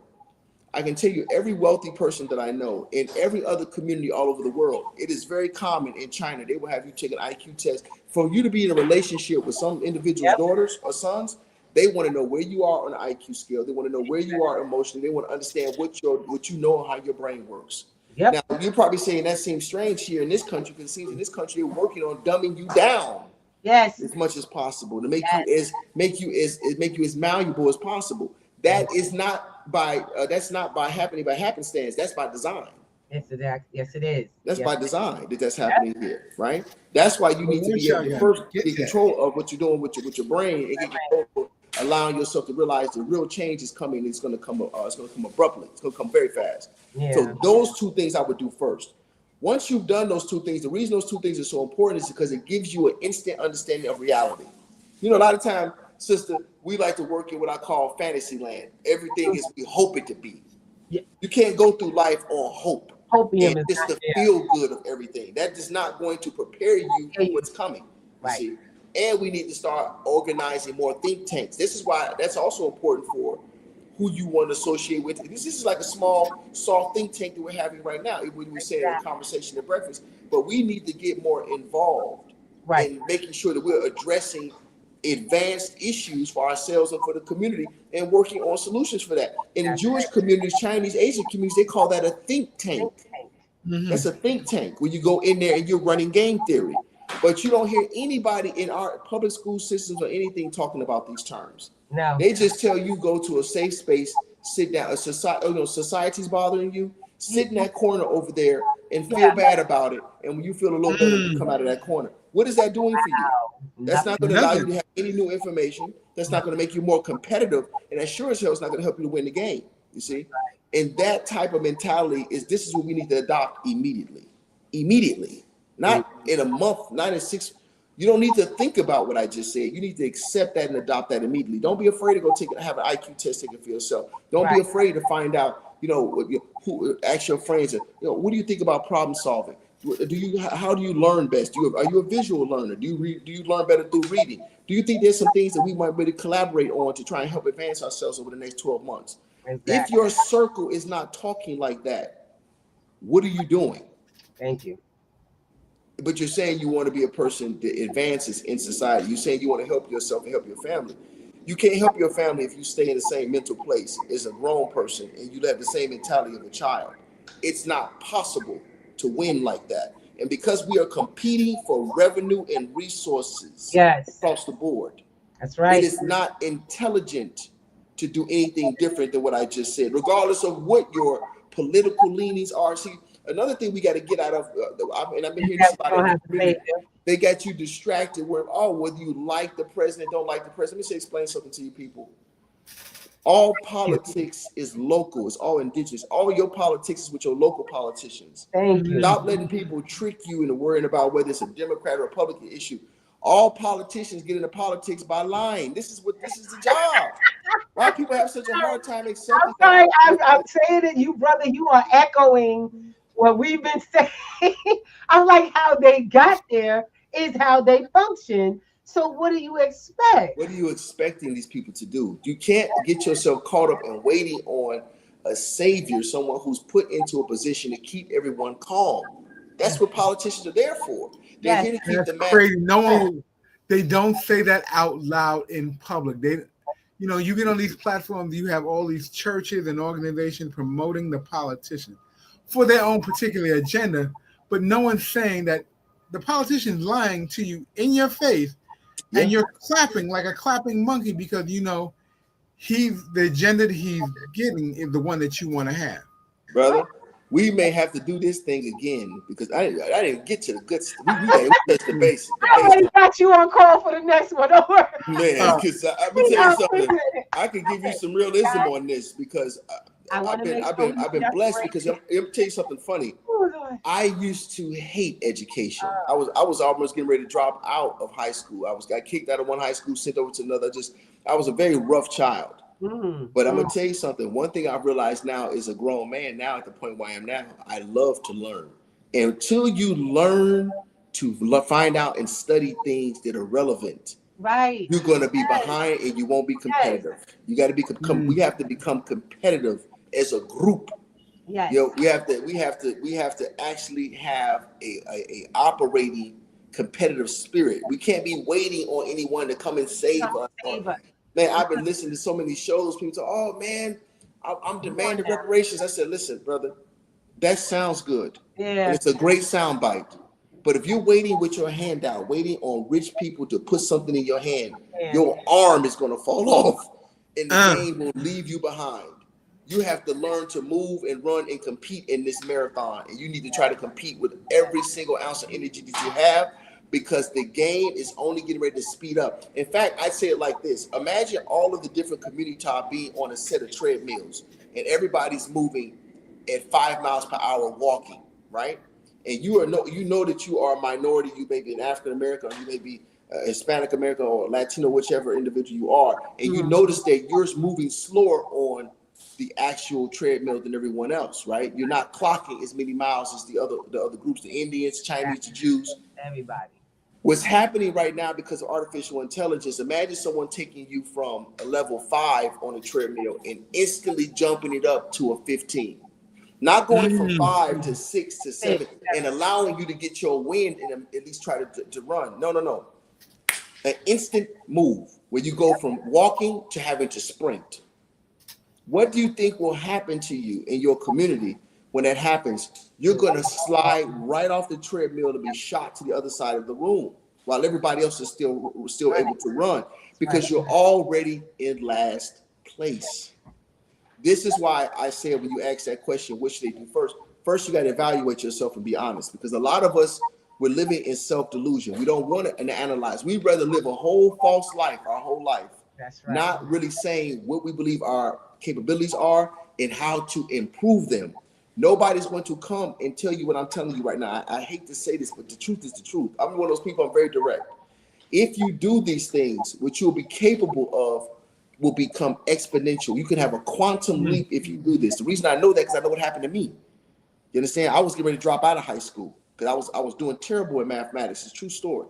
I can tell you every wealthy person that I know in every other community all over the world, it is very common in China. They will have you take an IQ test. For you to be in a relationship with some individual's daughters or sons, they want to know where you are on the IQ scale. They want to know where you are emotionally. They want to understand what you know, how your brain works. Yep. Now, you're probably saying that seems strange here in this country, because it seems in this country they're working on dumbing you down, as much as possible to make you as malleable as possible. That is not by happening by happenstance. That's by design. Yes, it is. That's by design that's happening here, right? That's why you need to be able to first get control of what you're doing with your brain and get control, allowing yourself to realize the real change is coming. It's going to come. It's going to come abruptly. It's going to come very fast. Yeah. So those two things I would do first. Once you've done those two things, the reason those two things are so important is because it gives you an instant understanding of reality. You know, a lot of time, sister, we like to work in what I call fantasy land. Everything is we hope it to be. Yeah. You can't go through life on hope. And it's the feel good of everything. That is not going to prepare you for what's coming. Right. See? And we need to start organizing more think tanks. This is why that's also important for who you want to associate with. This is like a small, soft think tank that we're having right now. We say in a conversation at breakfast, but we need to get more involved in making sure that we're addressing advanced issues for ourselves and for the community and working on solutions for that. In the Jewish communities, Chinese, Asian communities, they call that a think tank. Mm-hmm. That's a think tank where you go in there and you're running game theory. But you don't hear anybody in our public school systems or anything talking about these terms. No. They just tell you go to a safe space, sit down. Society's bothering you, sit in that corner over there and feel bad about it. And when you feel a little better, you come out of that corner. What is that doing for you? That's not going to allow you to have any new information. That's not going to make you more competitive. And that sure as hell is not going to help you to win the game. You see? And that type of mentality this is what we need to adopt immediately. Immediately. Not in a month, not in 6. You don't need to think about what I just said. You need to accept that and adopt that immediately. Don't be afraid to go have an IQ test taken for yourself. Don't be afraid to find out, ask your friends, what do you think about problem solving? How do you learn best? Are you a visual learner? Do you learn better through reading? Do you think there's some things that we might really collaborate on to try and help advance ourselves over the next 12 months? Exactly. If your circle is not talking like that, what are you doing? Thank you. But you're saying you want to be a person that advances in society. You're saying you want to help yourself and help your family. You can't help your family if you stay in the same mental place as a grown person and you have the same mentality of a child. It's not possible to win like that. And because we are competing for revenue and resources across the board, that's right. It is not intelligent to do anything different than what I just said, regardless of what your political leanings are. See, another thing we got to get out of, and I've been hearing this about it, they got you distracted where, whether you like the president, don't like the president. Let me explain something to you people. All politics is local. It's all indigenous. All your politics is with your local politicians. Thank you. Stop letting people trick you into worrying about whether it's a Democrat or Republican issue. All politicians get into politics by lying. This is the job. Why people have such a hard time accepting? I'm sorry, I'm saying it, you brother, you are echoing what we've been saying. I'm like, how they got there is how they function. So what do you expect? What are you expecting these people to do? You can't get yourself caught up in waiting on a savior, someone who's put into a position to keep everyone calm. That's what politicians are there for. They're here to keep the crazy. No one, they don't say that out loud in public. They, you know, you get on these platforms, you have all these churches and organizations promoting the politician for their own particular agenda, but no one's saying that the politician's lying to you in your face. And you're clapping like a clapping monkey because you know the agenda that he's getting is the one that you want to have. Brother, we may have to do this thing again because I didn't get to the good stuff. We touched the basics. I already got you on call for the next one. Don't worry. Man, because I'm gonna tell you something. I can give you some realism on this because I've been blessed because I'm gonna tell you something funny. I used to hate education. I was almost getting ready to drop out of high school. Got kicked out of one high school, sent over to another. I was a very rough child. But I'm gonna tell you something. One thing I've realized now is a grown man now at the point where I am now, I love to learn. And until you learn to find out and study things that are relevant, right, you're gonna be behind and you won't be competitive. You got to become. We have to become competitive as a group. Yes. You know, we have to actually have a operating competitive spirit. We can't be waiting on anyone to come and save us. Man, I've been listening to so many shows. People say, "Oh man, I'm demanding reparations." I said, "Listen, brother, that sounds good. Yeah, and it's a great sound bite. But if you're waiting with your hand out, waiting on rich people to put something in your hand, your arm is going to fall off, and the game will leave you behind. You have to learn to move and run and compete in this marathon, and you need to try to compete with every single ounce of energy that you have." Because the game is only getting ready to speed up. In fact, I say it like this. Imagine all of the different community top being on a set of treadmills and everybody's moving at 5 miles per hour walking, right? And you know that you are a minority. You may be an African American, or you may be Hispanic American or Latino, whichever individual you are. And you notice that you're moving slower on the actual treadmill than everyone else, right? You're not clocking as many miles as the other groups, the Indians, Chinese, the Jews. Everybody. What's happening right now because of artificial intelligence, imagine someone taking you from a level 5 on a treadmill and instantly jumping it up to a 15. Not going from 5 to 6 to 7 and allowing you to get your wind and at least try to run. No. An instant move where you go from walking to having to sprint. What do you think will happen to you in your community when that happens? You're going to slide right off the treadmill to be shot to the other side of the room while everybody else is still able to run because you're already in last place. This is why I said when you ask that question, what should they do first? First, you got to evaluate yourself and be honest, because a lot of us, we're living in self-delusion. We don't want to analyze. We'd rather live a whole false life our whole life. That's right. Not really saying what we believe our capabilities are and how to improve them. Nobody's going to come and tell you what I'm telling you right now. I hate to say this, but the truth is the truth. I'm one of those people, I'm very direct. If you do these things, what you'll be capable of will become exponential. You can have a quantum leap if you do this. The reason I know that because I know what happened to me. You understand? I was getting ready to drop out of high school because I was doing terrible in mathematics. It's a true story.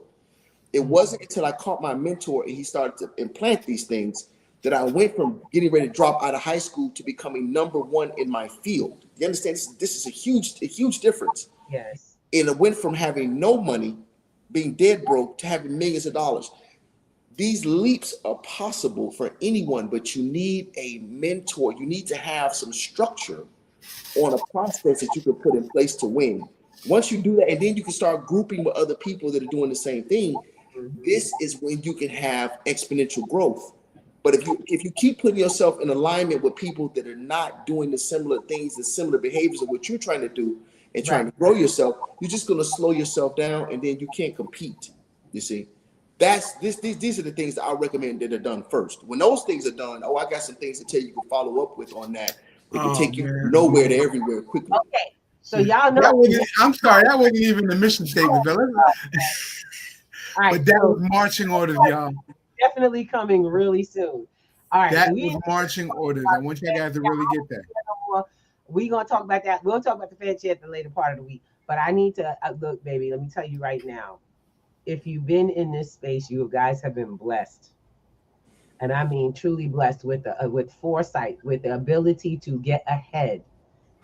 It wasn't until I caught my mentor and he started to implant these things that I went from getting ready to drop out of high school to becoming #1 in my field. You understand? This is a huge difference. Yes. And it went from having no money, being dead broke, to having millions of dollars. These leaps are possible for anyone, but you need a mentor. You need to have some structure on a process that you can put in place to win. Once you do that, and then you can start grouping with other people that are doing the same thing, this is when you can have exponential growth. But if you keep putting yourself in alignment with people that are not doing the similar things, the similar behaviors of what you're trying to do and trying to grow yourself, you're just going to slow yourself down, and then you can't compete. You see, these are the things that I recommend that are done first. When those things are done, I got some things to tell you can follow up with on that. It can take you nowhere to everywhere quickly. Okay, so y'all know. I'm sorry, that wasn't even the mission statement, but that was marching orders, y'all. Definitely coming really soon. All right, that was marching orders. I want you guys to really get that. We're gonna talk about that. We'll talk about the Fed chat the later part of the week. But I need to look, baby. Let me tell you right now. If you've been in this space, you guys have been blessed. And I mean truly blessed with foresight, with the ability to get ahead.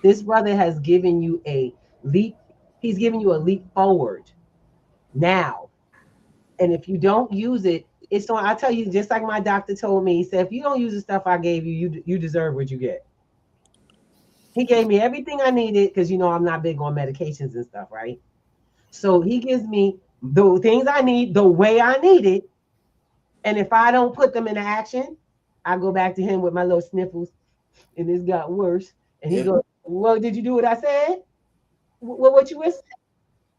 This brother has given you a leap. He's giving you a leap forward now. And if you don't use it, it's on. I tell you, just like my doctor told me, he said, if you don't use the stuff I gave you, you deserve what you get. He gave me everything I needed because, I'm not big on medications and stuff, right? So he gives me the things I need the way I need it. And if I don't put them into action, I go back to him with my little sniffles, and this got worse. And he goes, well, did you do what I said? Well, what you said?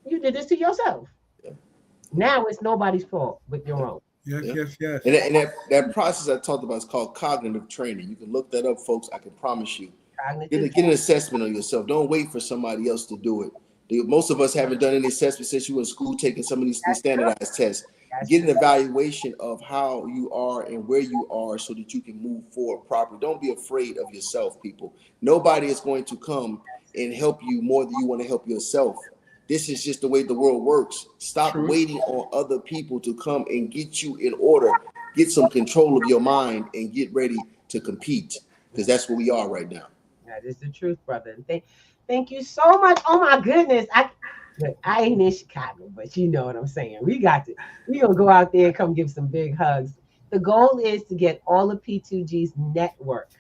You did this to yourself. Yeah. Now it's nobody's fault but your own. Yes. And that process I talked about is called cognitive training. You can look that up, folks. I can promise you. Get an assessment on yourself. Don't wait for somebody else to do it. Most of us haven't done any assessment since you were in school taking some of these standardized tests. Get an evaluation of how you are and where you are so that you can move forward properly. Don't be afraid of yourself, people. Nobody is going to come and help you more than you want to help yourself. This is just the way the world works. Stop waiting on other people to come and get you in order. Get some control of your mind and get ready to compete, because that's where we are right now. That is the truth, brother. Thank you so much. Oh my goodness. I ain't in Chicago, but you know what I'm saying. We're going to go out there and come give some big hugs. The goal is to get all the P2G's network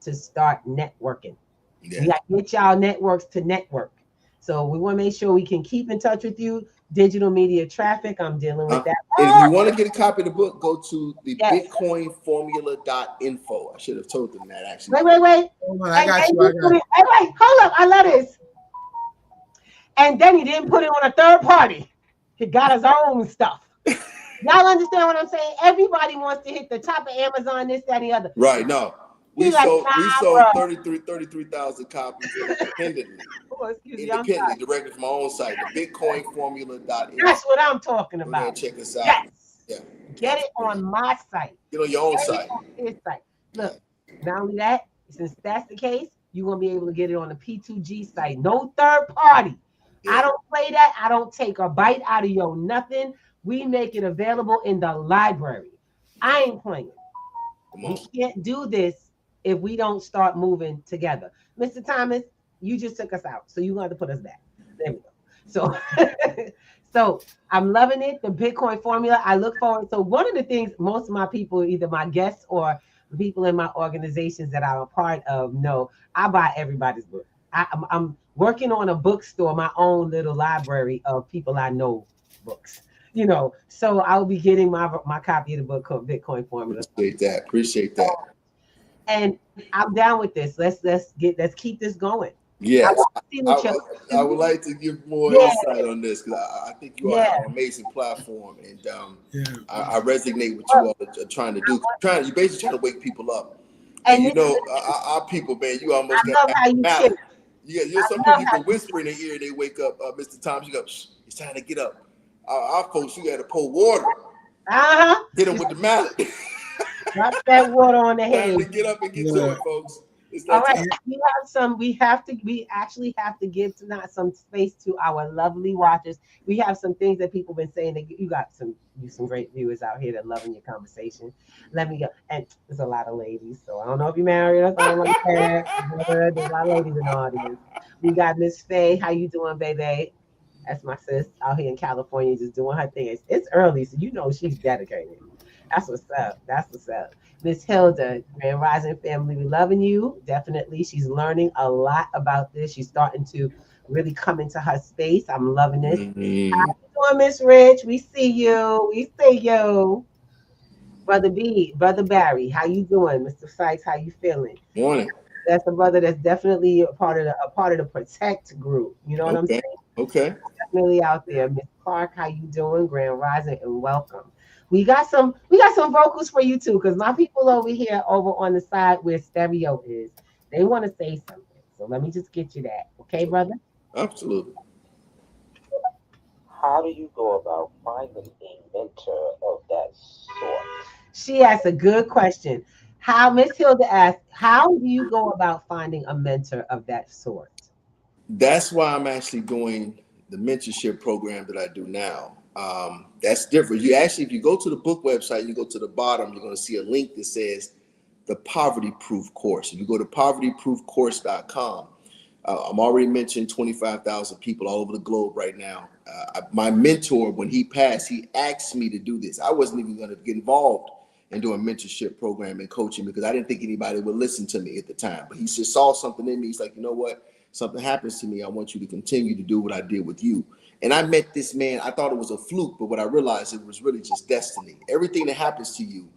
to start networking. Yeah. We got to get y'all networks to network. So we want to make sure we can keep in touch with you. Digital media traffic, I'm dealing with that. And if you want to get a copy of the book, go to the bitcoinformula.info. I should have told them that, actually. Wait. I got you. Wait, hold up. I love this. And then he didn't put it on a third party. He got his own stuff. Y'all understand what I'm saying? Everybody wants to hit the top of Amazon, this, that, and the other. Right, no. We sold 33,000 copies independently. Independently, directly from my own site, the bitcoinformula.info. That's what I'm talking about. Check us out. Yes. Yeah. Get it on my site. Get on your own site. On his site. Look, not only that, since that's the case, you're going to be able to get it on the P2G site. No third party. Yeah. I don't play that. I don't take a bite out of your nothing. We make it available in the library. I ain't playing. We can't do this if we don't start moving together. Mr. Thomas, you just took us out, so you're going to have to put us back. There we go. So I'm loving it, the Bitcoin formula. I look forward. So one of the things most of my people, either my guests or people in my organizations that I'm a part of, know I buy everybody's book. I'm working on a bookstore, my own little library of people I know books. So I'll be getting my copy of the book called Bitcoin Formula. Appreciate that. And I'm down with this. Let's keep this going. Yes, I would like to give more insight on this, because I think you are an amazing platform, and I resonate with you all are trying to do. You basically trying to wake people up. And our people, man, you almost got how you some people you can whisper in their ear and they wake up. Mr. Thomas, you go, it's time to get up. Our folks, you got to pour water. Hit them with the mallet. Drop that water on the head. Get up and get to it, folks. All right, we actually have to give tonight some space to our lovely watchers. We have some things that people have been saying that you got some great viewers out here that loving your conversation. Let me go. And there's a lot of ladies, so I don't know if you're married or something like that. There's a lot of ladies in the audience. We got Miss Faye. How you doing, baby? That's my sis out here in California, just doing her thing. It's early, so she's dedicated. That's what's up. That's what's up. Miss Hilda, Grand Rising family, we loving you. Definitely. She's learning a lot about this. She's starting to really come into her space. I'm loving this. How you doing, Miss Rich? We see you. We see you. Brother B, Brother Barry, how you doing? Mr. Sykes, how you feeling? Morning. That's a brother that's definitely a part of the protect group. You know what I'm saying? Okay. Definitely out there. Miss Clark, how you doing? Grand Rising and welcome. We got some vocals for you too, because my people over here over on the side where stereo is, they want to say something. So let me just get you that. Okay, brother? Absolutely. How do you go about finding a mentor of that sort? She asked a good question. How Miss Hilda asked, how do you go about finding a mentor of that sort? That's why I'm actually doing the mentorship program that I do now. That's different. You actually, if you go to the book website, you go to the bottom, you're going to see a link that says the Poverty Proof Course. If you go to povertyproofcourse.com, I'm already mentioned 25,000 people all over the globe right now. My mentor, when he passed, he asked me to do this. I wasn't even going to get involved in doing mentorship program and coaching because I didn't think anybody would listen to me at the time. But he just saw something in me. He's like, you know what? Something happens to me. I want you to continue to do what I did with you. And I met this man. I thought it was a fluke, but what I realized, it was really just destiny. Everything that happens to you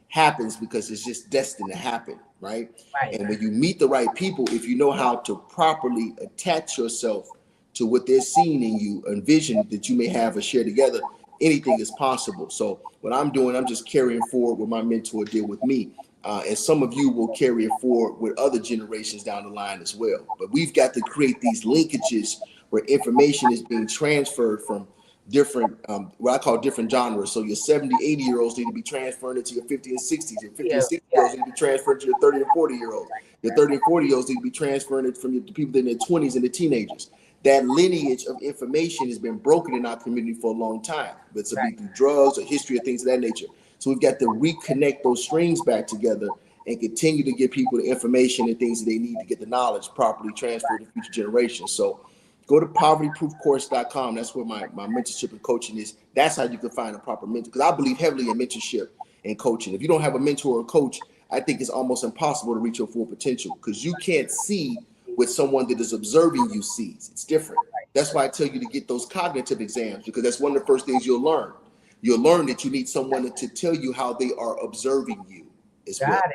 happens because it's just destined to happen, right? Right. And when you meet the right people, if you know how to properly attach yourself to what they're seeing in you and vision that you may have or share together, anything is possible. So what I'm doing, I'm just carrying forward what my mentor did with me. And some of you will carry it forward with other generations down the line as well. But we've got to create these linkages where information is being transferred from different, what I call different genres. So your 70, 80-year-olds need to be transferred into your 50 and 60s. Your 50 and 60-year-olds need to be transferred to your 30 and 40-year-olds. Your 30 and 40-year-olds need to be transferred from the people in their 20s and the teenagers. That lineage of information has been broken in our community for a long time. It's be through drugs or history or things of that nature. So we've got to reconnect those strings back together and continue to give people the information and things that they need to get the knowledge properly transferred to future generations. So go to povertyproofcourse.com. That's where my mentorship and coaching is. That's how you can find a proper mentor, because I believe heavily in mentorship and coaching. If you don't have a mentor or coach, I think it's almost impossible to reach your full potential, because you can't see what someone that is observing you sees. It's different. That's why I tell you to get those cognitive exams, because that's one of the first things you'll learn. You'll learn that you need someone to tell you how they are observing you as well. Got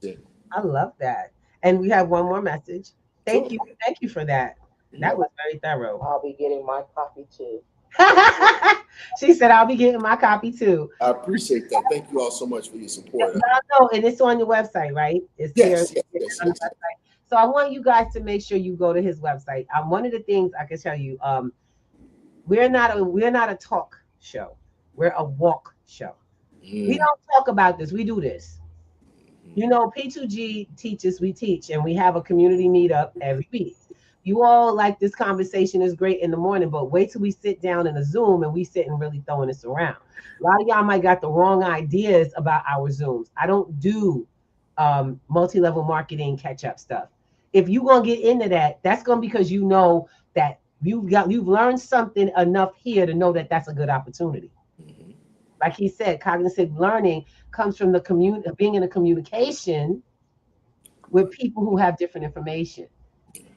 it. I love that. And we have one more message. Thank you. Thank you for that. That was very thorough. I'll be getting my copy too. She said, I'll be getting my copy too. I appreciate that. Thank you all so much for your support. No, and it's on your website, right? It's yes. On the website. So I want you guys to make sure you go to his website. One of the things I can tell you, we're not a talk show. We're a walk show. We don't talk about this. We do this. You know, P2G teaches, we teach, and we have a community meetup every week. You all like this conversation is great in the morning, but wait till we sit down in a Zoom and we sit and really throwing this around. A lot of y'all might got the wrong ideas about our Zooms. I don't do multi-level marketing catch-up stuff. If you're gonna get into that, that's gonna be because you know that you've learned something enough here to know that that's a good opportunity. Like he said, cognitive learning comes from the being in a communication with people who have different information.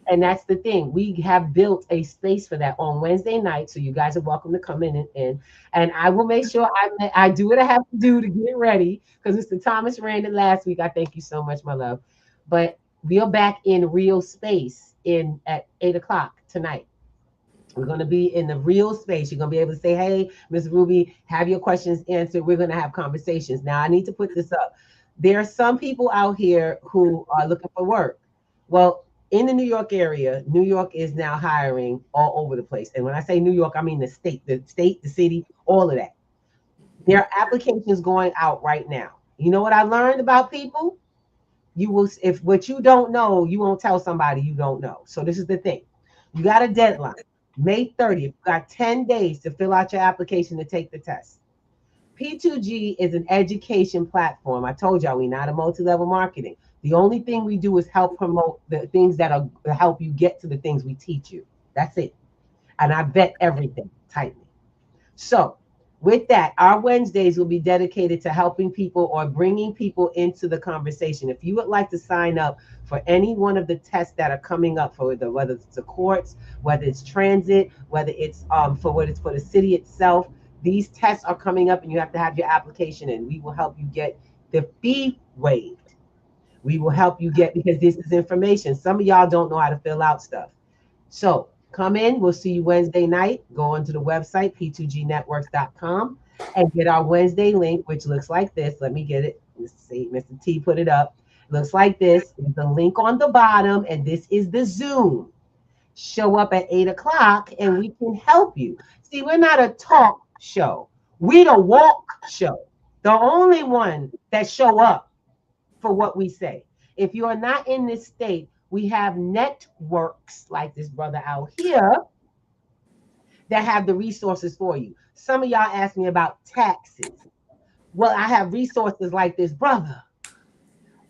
And that's the thing. We have built a space for that on Wednesday night. So you guys are welcome to come in and I will make sure I do what I have to do to get ready, because Mr. Thomas ran it last week. I thank you so much, my love. But we are back in real space at 8:00 tonight. We're going to be in the real space. You're going to be able to say, hey, Ms. Ruby, have your questions answered. We're going to have conversations. Now, I need to put this up. There are some people out here who are looking for work. Well, in the New York area, New York is now hiring all over the place. And when I say New York, I mean the state, the city, all of that. There are applications going out right now. You know what I learned about people? If what you don't know, you won't tell somebody you don't know. So this is the thing. You got a deadline. May 30th, you got 10 days to fill out your application to take the test. P2G is an education platform. I told y'all we're not a multi-level marketing. The only thing we do is help promote the things that help you get to the things we teach you. That's it. And I vet everything tightly. So with that, our Wednesdays will be dedicated to helping people or bringing people into the conversation. If you would like to sign up for any one of the tests that are coming up, for whether it's the courts, whether it's transit, whether it's for the city itself, these tests are coming up, and you have to have your application in. We will help you get the fee waived. We will help you get, because this is information. Some of y'all don't know how to fill out stuff. So come in. We'll see you Wednesday night. Go onto the website, p2gnetworks.com, and get our Wednesday link, which looks like this. Let me get it. Let's see. Mr. T put it up. Looks like this. There's the link on the bottom, and this is the Zoom. Show up at 8 o'clock, and we can help you. See, we're not a talk show. We the walk show. The only one that show up for what we say. If you are not in this state, we have networks like this brother out here that have the resources for you. Some of y'all ask me about taxes. Well, I have resources like this brother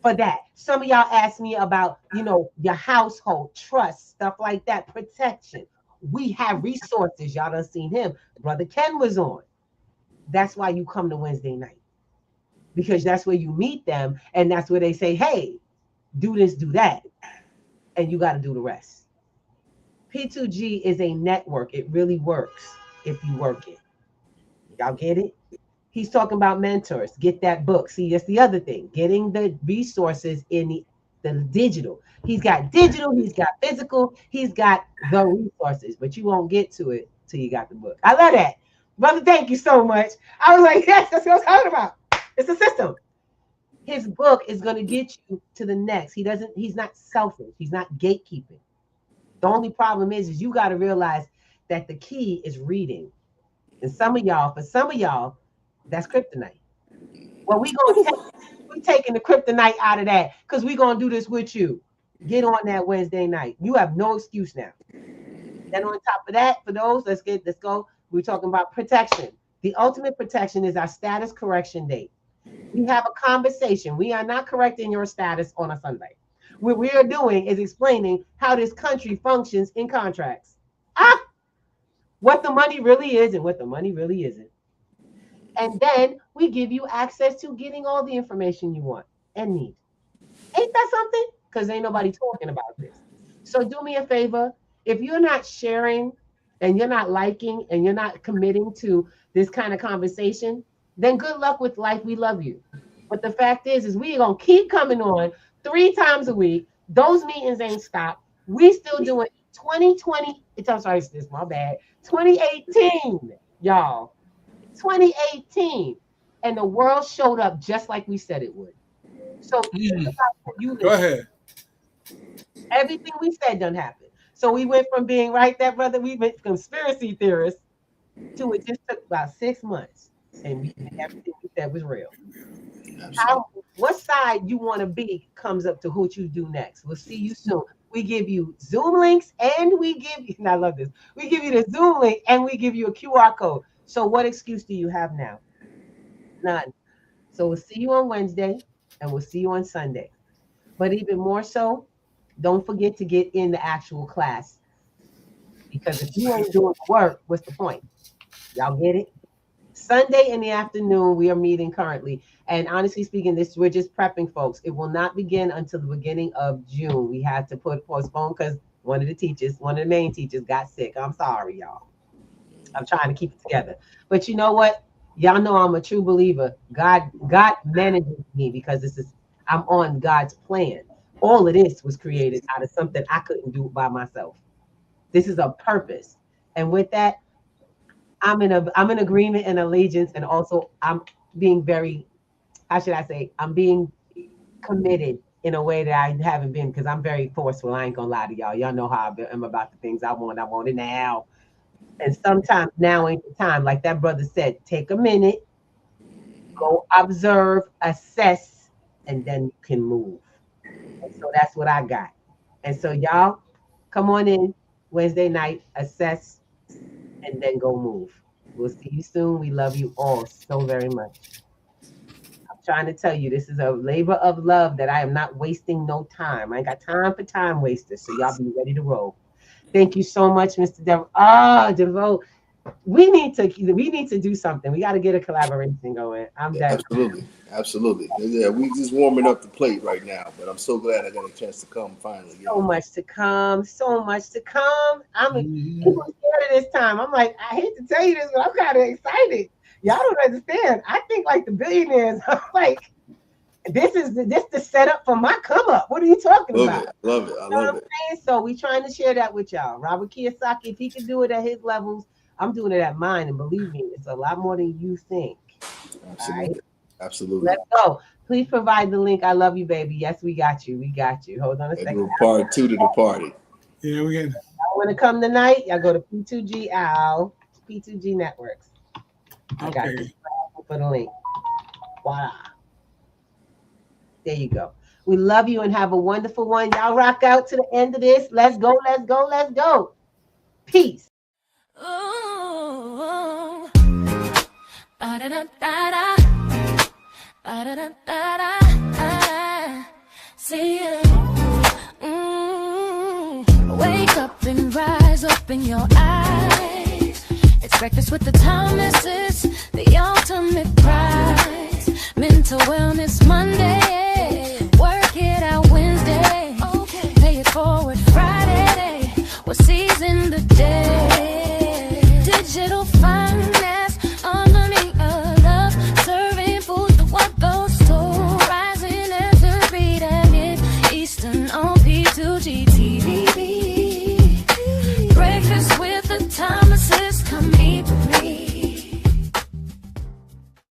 for that. Some of y'all ask me about, your household, trust, stuff like that, protection. We have resources. Y'all done seen him. Brother Ken was on. That's why you come to Wednesday night, because that's where you meet them, and that's where they say, hey, do this, do that. And you got to do the rest. P2G is a network. It really works if you work it. Y'all get it? He's talking about mentors. Get that book. See, that's the other thing. Getting the resources in the digital. He's got digital. He's got physical. He's got the resources. But you won't get to it till you got the book. I love that. Brother, thank you so much. I was like, yes, that's what I was talking about. It's a system. His book is going to get you to the next. He's not selfish. He's not gatekeeping. The only problem is you got to realize that the key is reading. And for some of y'all, that's kryptonite. Well, we're taking the kryptonite out of that, because we're going to do this with you. Get on that Wednesday night. You have no excuse now. Then on top of that, for those, let's go. We're talking about protection. The ultimate protection is our status correction date. We have a conversation. We are not correcting your status on a Sunday. What we are doing is explaining how this country functions in contracts. What the money really is and what the money really isn't. And then we give you access to getting all the information you want and need. Ain't that something? Because ain't nobody talking about this. So do me a favor. If you're not sharing and you're not liking and you're not committing to this kind of conversation, then good luck with life. We love you. But the fact is we are going to keep coming on 3 times a week. Those meetings ain't stopped. We still doing 2020. I'm sorry, it's my bad. 2018, y'all. 2018. And the world showed up just like we said it would. So go ahead. Everything we said done happened. So we went from being right there, brother. We went conspiracy theorists to it just took about 6 months. And everything we said was real. What side you want to be comes up to what you do next. We'll see you soon. We give you Zoom links, and we give you, and I love this, we give you the Zoom link, and we give you a QR code. So what excuse do you have now? None. So we'll see you on Wednesday, and we'll see you on Sunday. But even more so, don't forget to get in the actual class. Because if you ain't doing the work, what's the point? Y'all get it? Sunday in the afternoon, we are meeting currently. And honestly speaking, we're just prepping folks. It will not begin until the beginning of June. We had to postpone because one of the main teachers got sick. I'm sorry, y'all. I'm trying to keep it together. But you know what? Y'all know I'm a true believer. God manages me because I'm on God's plan. All of this was created out of something I couldn't do by myself. This is a purpose. And with that, I'm in agreement and allegiance, and also I'm being very, I'm being committed in a way that I haven't been, because I'm very forceful. I ain't gonna lie to y'all. Y'all know how I am about the things I want. I want it now. And sometimes now ain't the time. Like that brother said, take a minute, go observe, assess, and then you can move. And so that's what I got. And so y'all, come on in Wednesday night, assess, and then go move. We'll see you soon. We love you all so very much. I'm trying to tell you, this is a labor of love that I am not wasting no time. I ain't got time for time wasters. So y'all be ready to roll. Thank you so much, Mr. DeVeaux. DeVeaux. we need to do something. We got to get a collaboration going. I'm dead. Absolutely. Yeah, we just warming up the plate right now, but I'm so glad I got a chance to come finally. Yeah. So much to come. I'm people scared of this time. I'm like, I hate to tell you this, but I'm kind of excited. Y'all don't understand. I think like the billionaires. I'm like, this the setup for my come up. What are you talking about? Love it. I love it. So we trying to share that with y'all. Robert Kiyosaki, if he can do it at his levels, I'm doing it at mine. And believe me, it's a lot more than you think. Absolutely. Right? Absolutely. Let's go. Please provide the link. I love you, baby. Yes, we got you. Hold on a second. Part 2 to the party. Yeah, we got. I want to come tonight. Y'all go to P2G P2G Networks. I got you for the link. Voila. There you go. We love you and have a wonderful one. Y'all rock out to the end of this. Let's go. Peace. Ooh. See you. Wake up and rise, open your eyes. It's breakfast with the Thomases, the ultimate prize. Mental Wellness Monday.